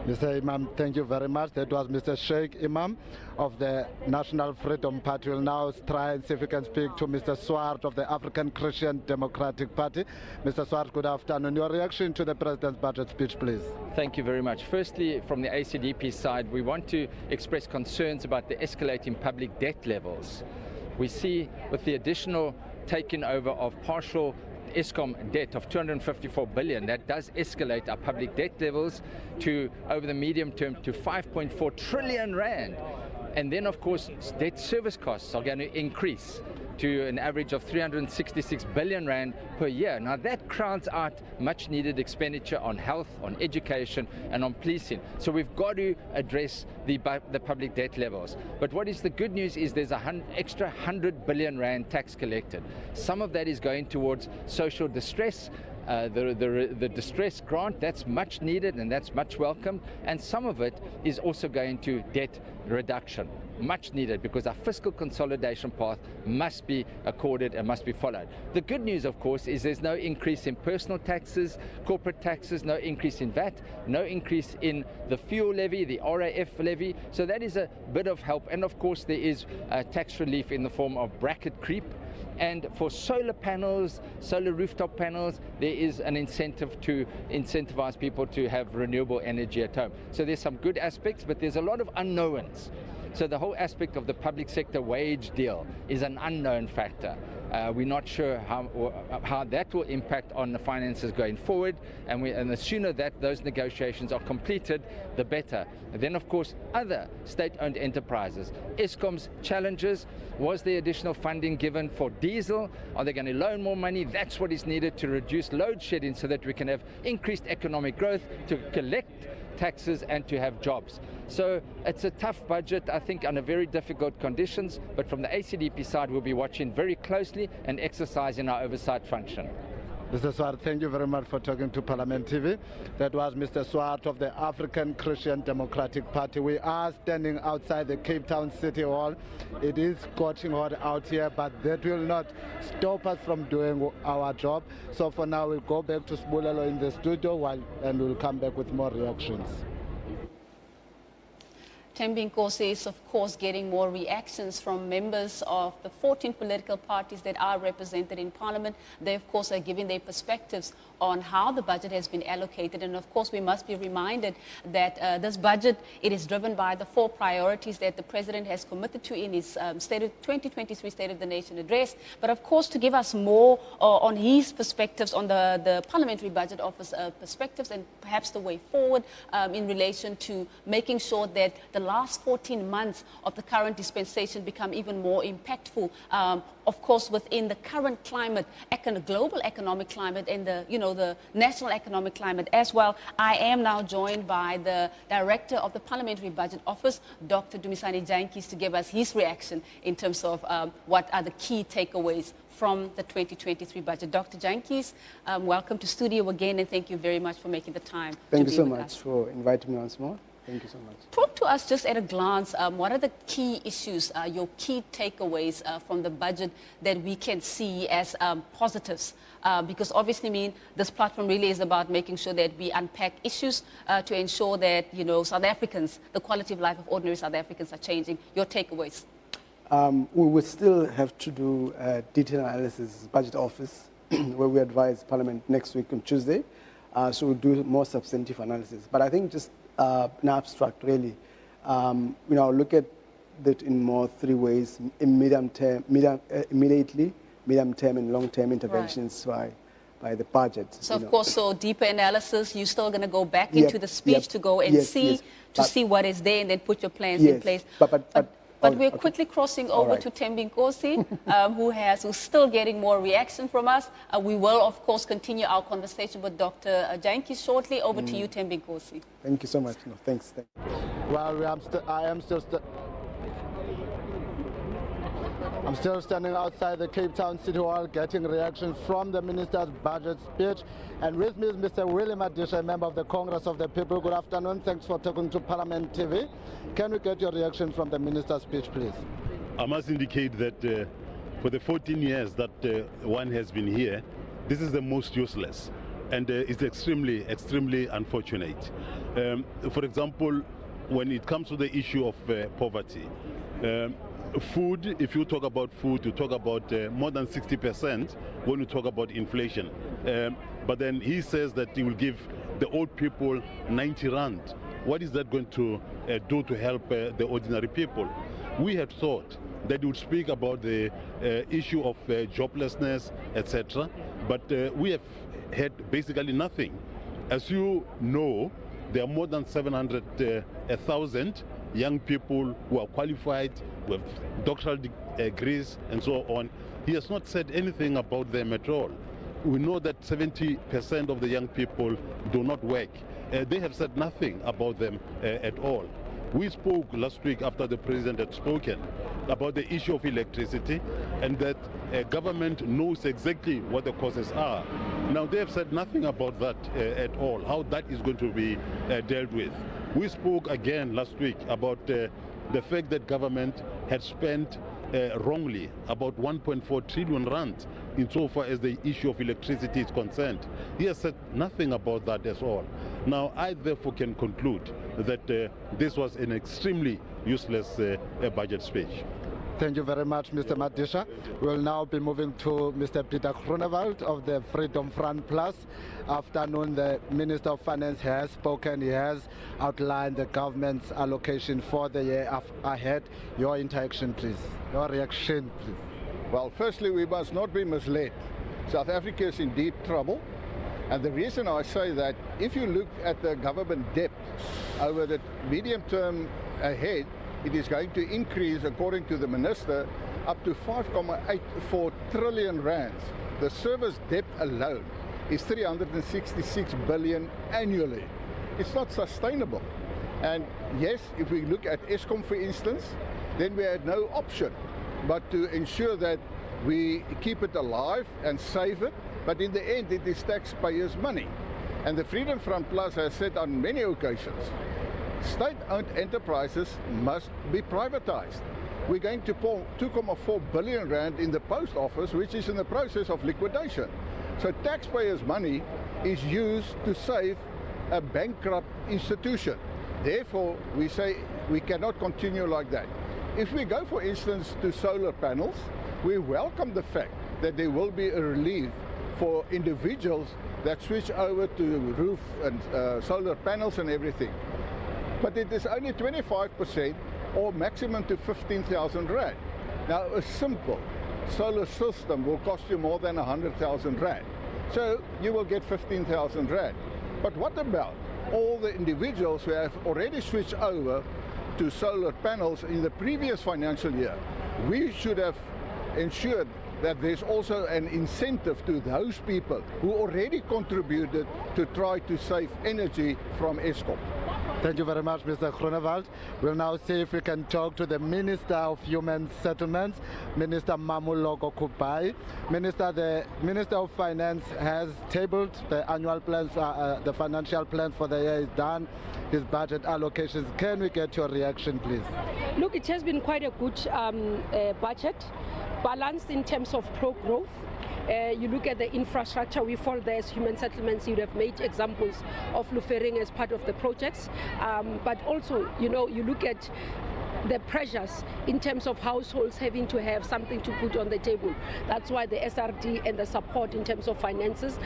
Mr. Imam, thank you very much. That was Mr. Sheikh Imam of the National Freedom Party. We'll now try and see if we can speak to Mr. Swart of the African Christian Democratic Party. Mr. Swart, good afternoon. Your reaction to the President's budget speech, please. Thank you very much. Firstly, from the ACDP side, we want to express concerns about the escalating public debt levels. We see with the additional taking over of partial Eskom debt of 254 billion, that does escalate our public debt levels to, over the medium term, to 5.4 trillion rand. And then, of course, debt service costs are going to increase to an average of 366 billion rand per year. Now that crowds out much needed expenditure on health, on education and on policing. So we've got to address the public debt levels. But what is the good news is there's an extra 100 billion rand tax collected. Some of that is going towards social distress. The distress grant, that's much needed and that's much welcome, and some of it is also going to debt reduction, much needed, because our fiscal consolidation path must be accorded and must be followed. The good news, of course, is there's no increase in personal taxes, corporate taxes, no increase in VAT, no increase in the fuel levy, the RAF levy, so that is a bit of help. And of course there is tax relief in the form of bracket creep. And for solar panels, solar rooftop panels, there is an incentive to incentivize people to have renewable energy at home. So there's some good aspects, but there's a lot of unknowns. So the whole aspect of the public sector wage deal is an unknown factor. We're not sure how that will impact on the finances going forward, and the sooner that those negotiations are completed, the better. And then, of course, other state-owned enterprises. Eskom's challenges: was there additional funding given for diesel? Are they going to loan more money? That's what is needed to reduce load shedding so that we can have increased economic growth, to collect taxes and to have jobs. So it's a tough budget, I think, under very difficult conditions, but from the ACDP side we'll be watching very closely and exercising our oversight function. Mr. Swart, thank you very much for talking to Parliament TV. That was Mr. Swart of the African Christian Democratic Party. We are standing outside the Cape Town City Hall. It is scorching hot out here, but that will not stop us from doing our job. So for now, we'll go back to Sbulelo in the studio and we'll come back with more reactions. Thembi Nkosi is, of course, getting more reactions from members of the 14 political parties that are represented in Parliament. They, of course, are giving their perspectives on how the budget has been allocated. And, of course, we must be reminded that this budget, it is driven by the 4 priorities that the President has committed to in his 2023 State of the Nation address. But, of course, to give us more on his perspectives, on the Parliamentary Budget Office perspectives and perhaps the way forward in relation to making sure that the last 14 months of the current dispensation become even more impactful, of course, within the current climate, global economic climate, and the national economic climate as well. I am now joined by the Director of the Parliamentary Budget Office, Dr. Dumisani Jantjies, to give us his reaction in terms of what are the key takeaways from the 2023 budget. Dr. Jantjies, welcome to studio again, and thank you very much for making the time. Thank you so much for inviting me once more. Thank you so much. Talk to us just at a glance, what are the key issues, your key takeaways from the budget that we can see as positives? Because obviously, this platform really is about making sure that we unpack issues to ensure that, South Africans, the quality of life of ordinary South Africans are changing. Your takeaways? We will still have to do detailed analysis, budget office, where we advise Parliament next week on Tuesday. So we'll do more substantive analysis. But I think just an abstract, really. Look at that in more 3 ways: in immediately, medium term, and long term interventions by the budget. So of course, so deeper analysis. You're still going to go back into the speech to go and see what is there, and then put your plans in place. But we're quickly crossing over to Thembi Nkosi, who's still getting more reaction from us. We will, of course, continue our conversation with Dr. Jantjies shortly. Over to you, Thembi Nkosi. Thank you so much. No, thanks. Well, I'm still standing outside the Cape Town City Hall getting reactions from the Minister's budget speech. And with me is Mr. William Adisha, member of the Congress of the People. Good afternoon. Thanks for talking to Parliament TV. Can we get your reaction from the Minister's speech, please? I must indicate that for the 14 years that one has been here, this is the most useless. And it's extremely, extremely unfortunate. For example, when it comes to the issue of poverty, food, if you talk about food, you talk about more than 60% when you talk about inflation. But then he says that he will give the old people 90 rand. What is that going to do to help the ordinary people? We had thought that he would speak about the issue of joblessness, etc. But we have had basically nothing. As you know, there are more than 700,000 young people who are qualified, with doctoral degrees and so on. He has not said anything about them at all. We know that 70% of the young people do not work. They have said nothing about them at all. We spoke last week after the President had spoken about the issue of electricity, and that government knows exactly what the causes are. Now, they have said nothing about that at all, how that is going to be dealt with. We spoke again last week about the fact that government had spent wrongly about 1.4 trillion rand insofar as the issue of electricity is concerned. He has said nothing about that at all. Now, I therefore can conclude that this was an extremely useless budget speech. Thank you very much, Mr. Madisha. We'll now be moving to Mr. Peter Groenewald of the Freedom Front Plus. Afternoon, the Minister of Finance has spoken. He has outlined the government's allocation for the year ahead. Your interaction, please. Your reaction, please. Well, firstly, we must not be misled. South Africa is in deep trouble. And the reason I say that, if you look at the government debt over the medium term ahead, it is going to increase, according to the minister, up to 5.84 trillion rands. The service debt alone is 366 billion annually. It's not sustainable. And yes, if we look at Eskom, for instance, then we had no option but to ensure that we keep it alive and save it. But in the end, it is taxpayers' money. And the Freedom Front Plus has said on many occasions, state-owned enterprises must be privatized. We're going to pour 2.4 billion rand in the post office, which is in the process of liquidation. So taxpayers' money is used to save a bankrupt institution. Therefore, we say we cannot continue like that. If we go, for instance, to solar panels, we welcome the fact that there will be a relief for individuals that switch over to roof and solar panels and everything. But it is only 25% or maximum to 15,000 rand. Now, a simple solar system will cost you more than 100,000 rand. So you will get 15,000 rand. But what about all the individuals who have already switched over to solar panels in the previous financial year? We should have ensured that there's also an incentive to those people who already contributed to try to save energy from Eskom. Thank you very much, Mr. Groenewald. We'll now see if we can talk to the Minister of Human Settlements, Minister Mamoloko Kupai. Minister, the Minister of Finance has tabled the annual plans, the financial plan for the year is done, his budget allocations. Can we get your reaction, please? Look, it has been quite a good budget, balanced in terms of pro-growth. You look at the infrastructure, we fall there as human settlements. You would have made examples of Lufering as part of the projects. But also, you know, you look at the pressures in terms of households having to have something to put on the table. That's why the SRD and the support in terms of finances,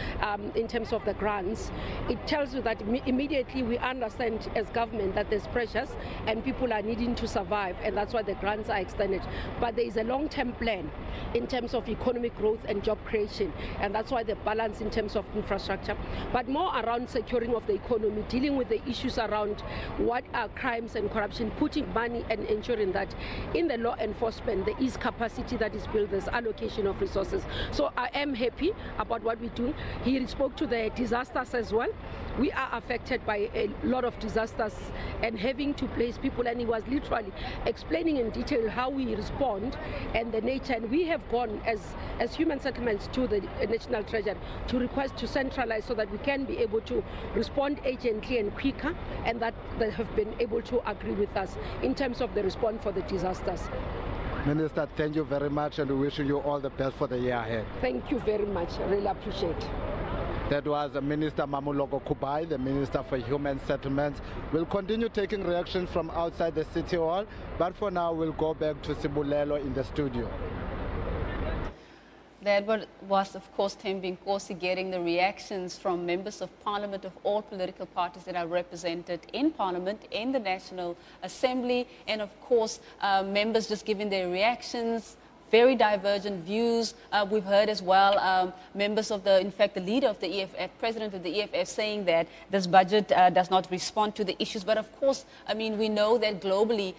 in terms of the grants, it tells you that immediately we understand as government that there's pressures and people are needing to survive, and that's why the grants are extended. But there is a long-term plan in terms of economic growth and job creation, and that's why the balance in terms of infrastructure, but more around securing of the economy, dealing with the issues around what are crimes and corruption, putting money and ensuring that in the law enforcement there is capacity that is built, there's allocation of resources. So I am happy about what we do. He spoke to the disasters as well. We are affected by a lot of disasters and having to place people, and he was literally explaining in detail how we respond and the nature, and we have gone as human settlements to the National Treasury to request to centralize so that we can be able to respond urgently and quicker, and that they have been able to agree with us in terms of the response for the disasters. Minister, thank you very much, and we wish you all the best for the year ahead. Thank you very much. I really appreciate it. That was Minister Mamoloko Kupai, the Minister for Human Settlements. We'll continue taking reactions from outside the City Hall, but for now we'll go back to Sibulelo in the studio. That was, of course, Thembi Nkosi getting the reactions from members of Parliament of all political parties that are represented in Parliament, in the National Assembly, and of course, members just giving their reactions. Very divergent views. We've heard as well members of in fact, the leader of the EFF, president of the EFF, saying that this budget does not respond to the issues. But of course, I mean, we know that globally,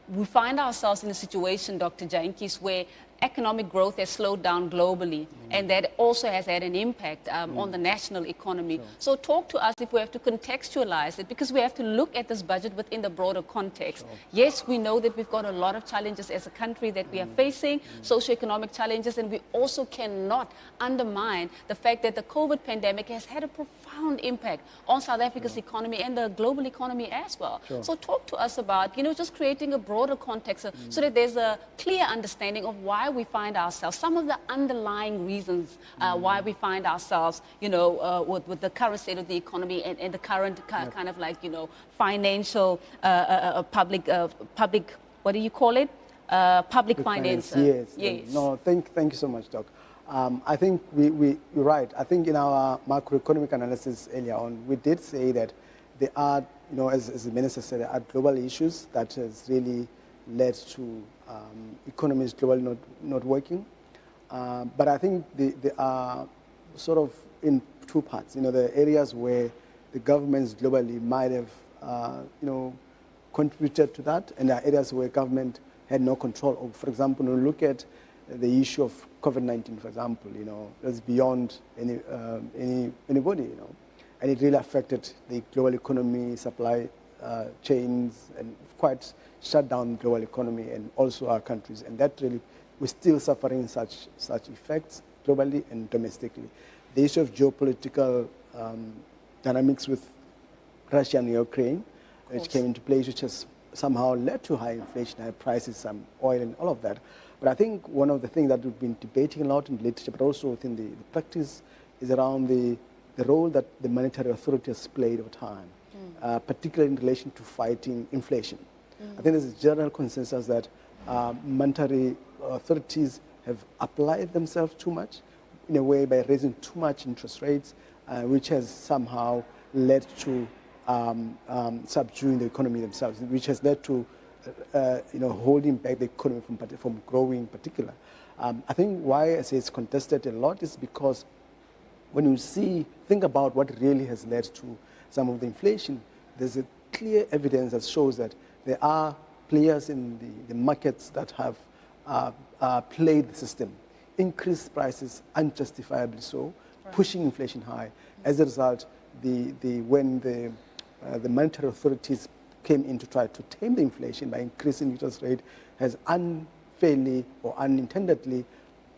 we find ourselves in a situation, Dr. Jantjies, where economic growth has slowed down globally, and that also has had an impact on the national economy. Sure. So talk to us if we have to contextualize it, because we have to look at this budget within the broader context. Sure. Yes, we know that we've got a lot of challenges as a country that we are facing, socioeconomic challenges, and we also cannot undermine the fact that the COVID pandemic has had a profound impact on South Africa's economy and the global economy as well. Sure. So talk to us about, you know, just creating a broader context so that there's a clear understanding of why we find ourselves, some of the underlying reasons why we find ourselves, you know, with the current state of the economy and the current kind of like, you know, financial, public, what do you call it? Public finance. Yes. Yes. No, thank you so much, Doc. I think you're right. I think in our macroeconomic analysis earlier on, we did say that there are, you know, as the Minister said, there are global issues that has really led to economies globally not working. But I think they are sort of in two parts. You know, the areas where the governments globally might have, you know, contributed to that, and there are areas where government had no control over. For example, when we look at the issue of COVID-19, for example, you know, that's beyond anybody, you know, and it really affected the global economy, supply chains, and quite shut down the global economy and also our countries. And that really, we're still suffering such effects globally and domestically. The issue of geopolitical dynamics with Russia and Ukraine, which came into place, which has somehow led to high inflation, high prices, some oil and all of that. But I think one of the things that we've been debating a lot in literature, but also within the practice, is around the role that the monetary authority has played over time, particularly in relation to fighting inflation. I think there's a general consensus that monetary authorities have applied themselves too much, in a way, by raising too much interest rates, which has somehow led to subduing the economy themselves, which has led to you know, holding back the economy from growing in particular. I think why I say it's contested a lot is because when you think about what really has led to some of the inflation, there's a clear evidence that shows that there are players in the markets that have played the system, increased prices unjustifiably so, pushing inflation high. As a result, when the monetary authorities came in to try to tame the inflation by increasing interest rate, has unfairly or unintendedly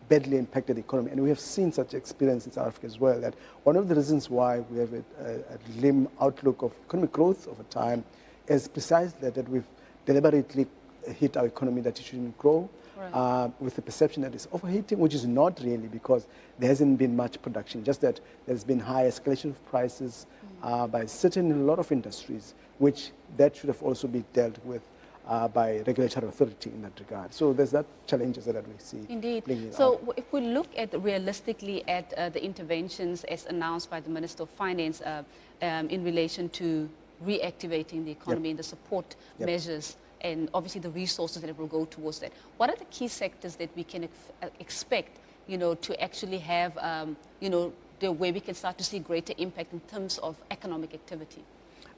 badly impacted the economy. And we have seen such experience in South Africa as well, that one of the reasons why we have a dim outlook of economic growth over time is precisely that we've deliberately hit our economy that it shouldn't grow, with the perception that it's overheating, which is not really, because there hasn't been much production, just that there's been high escalation of prices by a lot of industries, which that should have also been dealt with by regulatory authority in that regard. So there's that challenges that we see. Indeed. So if we look at realistically at the interventions as announced by the Minister of Finance in relation to reactivating the economy and the support measures, and obviously the resources that will go towards that, what are the key sectors that we can expect, you know, to actually have, you know, the way we can start to see greater impact in terms of economic activity?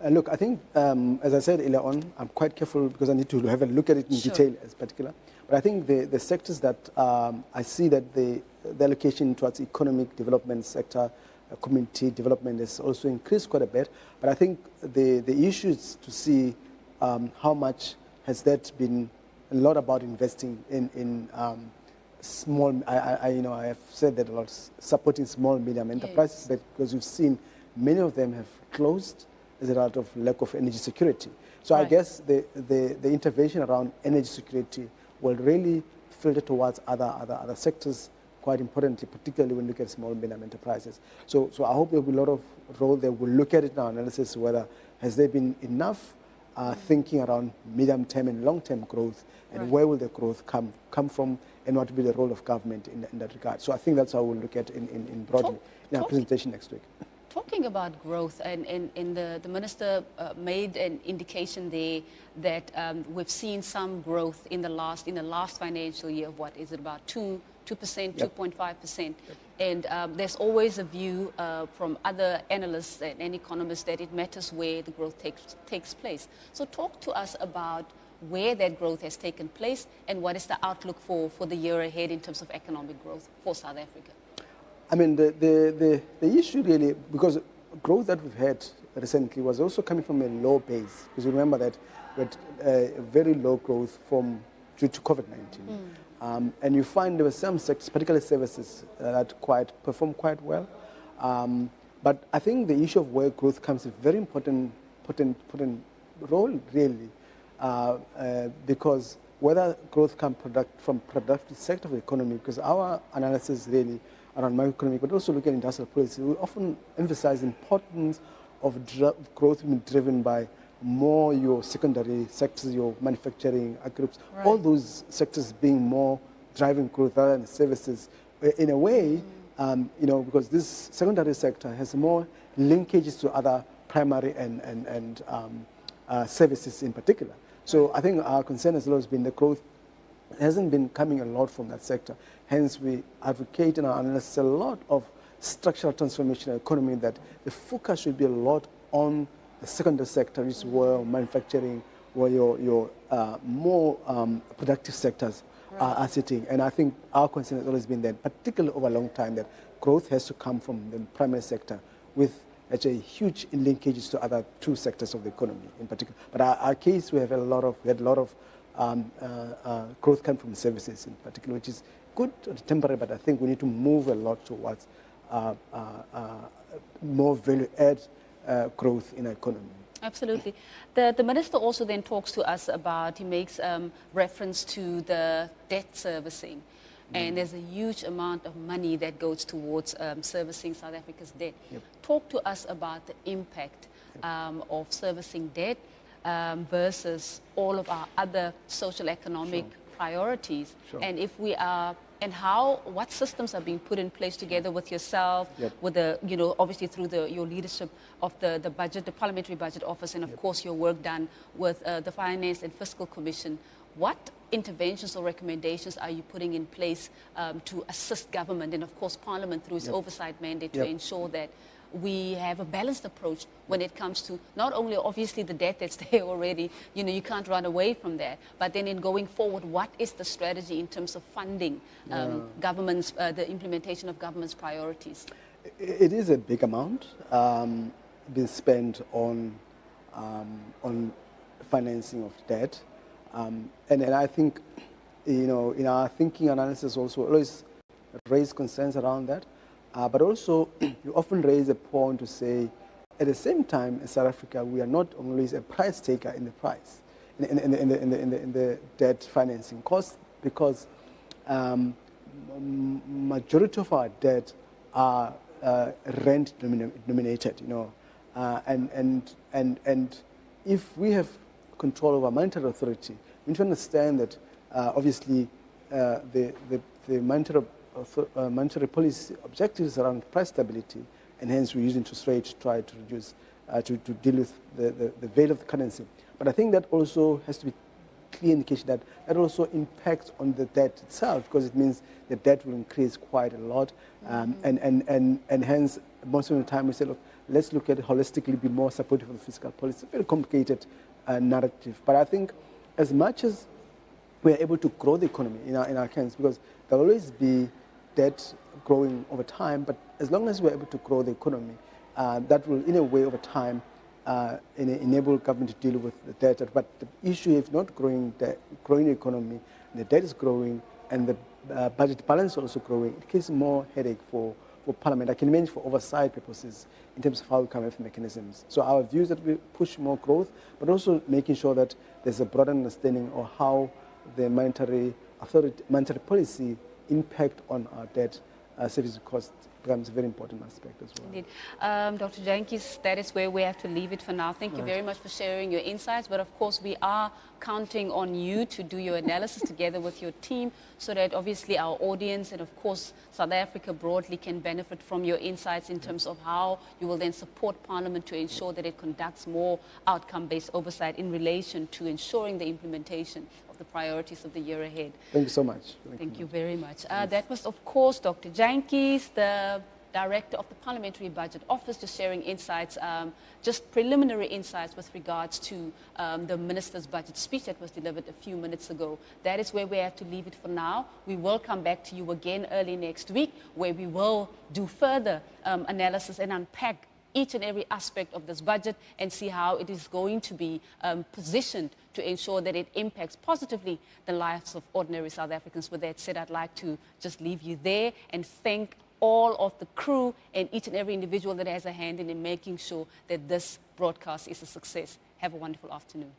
Look, I think, as I said earlier on, I'm quite careful because I need to have a look at it in detail as particular. But I think the sectors that I see that the allocation towards economic development sector, community development has also increased quite a bit. But I think the issue is to see how much has that been a lot about investing in small, you know, I have said that a lot, supporting small, medium enterprises, because you've seen many of them have closed as a result of lack of energy security. So I guess the intervention around energy security will really filter towards other sectors, quite importantly, particularly when you look at small and medium enterprises. So I hope there will be a lot of role there. We'll look at it in our analysis, whether has there been enough thinking around medium-term and long-term growth, and where will the growth come from, and what will be the role of government in that regard. So I think that's how we'll look at in broadly in our presentation next week. Talking about growth, and the Minister made an indication there that we've seen some growth in the last financial year of what is it, about 2%, 2.5%. And there's always a view from other analysts and economists that it matters where the growth takes place. So talk to us about where that growth has taken place and what is the outlook for the year ahead in terms of economic growth for South Africa. I mean, the issue really, because growth that we've had recently was also coming from a low base. Because you remember that we had a very low growth due to COVID-19. And you find there were some sectors, particularly services, that performed quite well. But I think the issue of where growth comes is a very important role, really, because whether growth comes from productive sector of the economy, because our analysis really around microeconomic, but also looking at industrial policy, we often emphasize the importance of growth being driven by more your secondary sectors, your manufacturing, groups, all those sectors being more driving growth rather than services. In a way, you know, because this secondary sector has more linkages to other primary and services in particular. So I think our concern has always been the growth hasn't been coming a lot from that sector. Hence, we advocate in our analysis a lot of structural transformation in the economy, that the focus should be a lot on the secondary sector, which is where manufacturing, where your more productive sectors are sitting. And I think our concern has always been that, particularly over a long time, that growth has to come from the primary sector with actually huge linkages to other two sectors of the economy in particular. But our case, we had a lot of growth come from services in particular, which is good temporary, but I think we need to move a lot towards more value-add growth in our economy. Absolutely. The minister also then talks to us about, he makes reference to the debt servicing. And there's a huge amount of money that goes towards servicing South Africa's debt. Yep. Talk to us about the impact of servicing debt versus all of our other social economic priorities. Sure. And if we are, and how, what systems are being put in place together with yourself, Yep. with the, you know, obviously through your leadership of the budget, the Parliamentary Budget Office, and of course your work done with the Finance and Fiscal Commission. What interventions or recommendations are you putting in place to assist government and of course Parliament through its oversight mandate to ensure that we have a balanced approach when it comes to not only obviously the debt that's there already, you know, you can't run away from that, but then in going forward, what is the strategy in terms of funding government's, the implementation of government's priorities? It is a big amount being spent on financing of debt. And I think, you know, in our thinking analysis also always raise concerns around that. But also, you often raise a point to say, at the same time, in South Africa, we are not always a price taker in the price, in the debt financing cost, because majority of our debt are rent denominated, you know, and if we have control over monetary authority, we need to understand that obviously the monetary policy objectives around price stability, and hence we use interest rate to try to reduce, to deal with the value of the currency. But I think that also has to be clear indication that that also impacts on the debt itself, because it means the debt will increase quite a lot, and hence most of the time we say, look, let's look at it holistically, be more supportive of the fiscal policy. It's a very complicated narrative, but I think as much as we are able to grow the economy in our hands, because there will always be debt growing over time, but as long as we're able to grow the economy, that will, in a way, over time, enable government to deal with the debt. But the issue is not growing the economy, the debt is growing, and the budget balance is also growing. It creates more headache for Parliament. I can imagine for oversight purposes in terms of how we come up with mechanisms. So our view is that we push more growth, but also making sure that there's a broader understanding of how the monetary policy impact on our debt service cost becomes a very important aspect as well. Indeed. Dr. Jantjies, that is where we have to leave it for now. Thank you very much for sharing your insights, but of course we are counting on you to do your analysis together with your team, so that obviously our audience and of course South Africa broadly can benefit from your insights in terms of how you will then support Parliament to ensure that it conducts more outcome-based oversight in relation to ensuring the implementation of the priorities of the year ahead. Thank you so much. Thank you very much. That was, of course, Dr. Jantjies, the Director of the Parliamentary Budget Office, just sharing insights, just preliminary insights with regards to the Minister's budget speech that was delivered a few minutes ago. That is where we have to leave it for now. We will come back to you again early next week, where we will do further analysis and unpack each and every aspect of this budget and see how it is going to be positioned to ensure that it impacts positively the lives of ordinary South Africans. With that said, I'd like to just leave you there and thank all of the crew and each and every individual that has a hand in making sure that this broadcast is a success. Have a wonderful afternoon.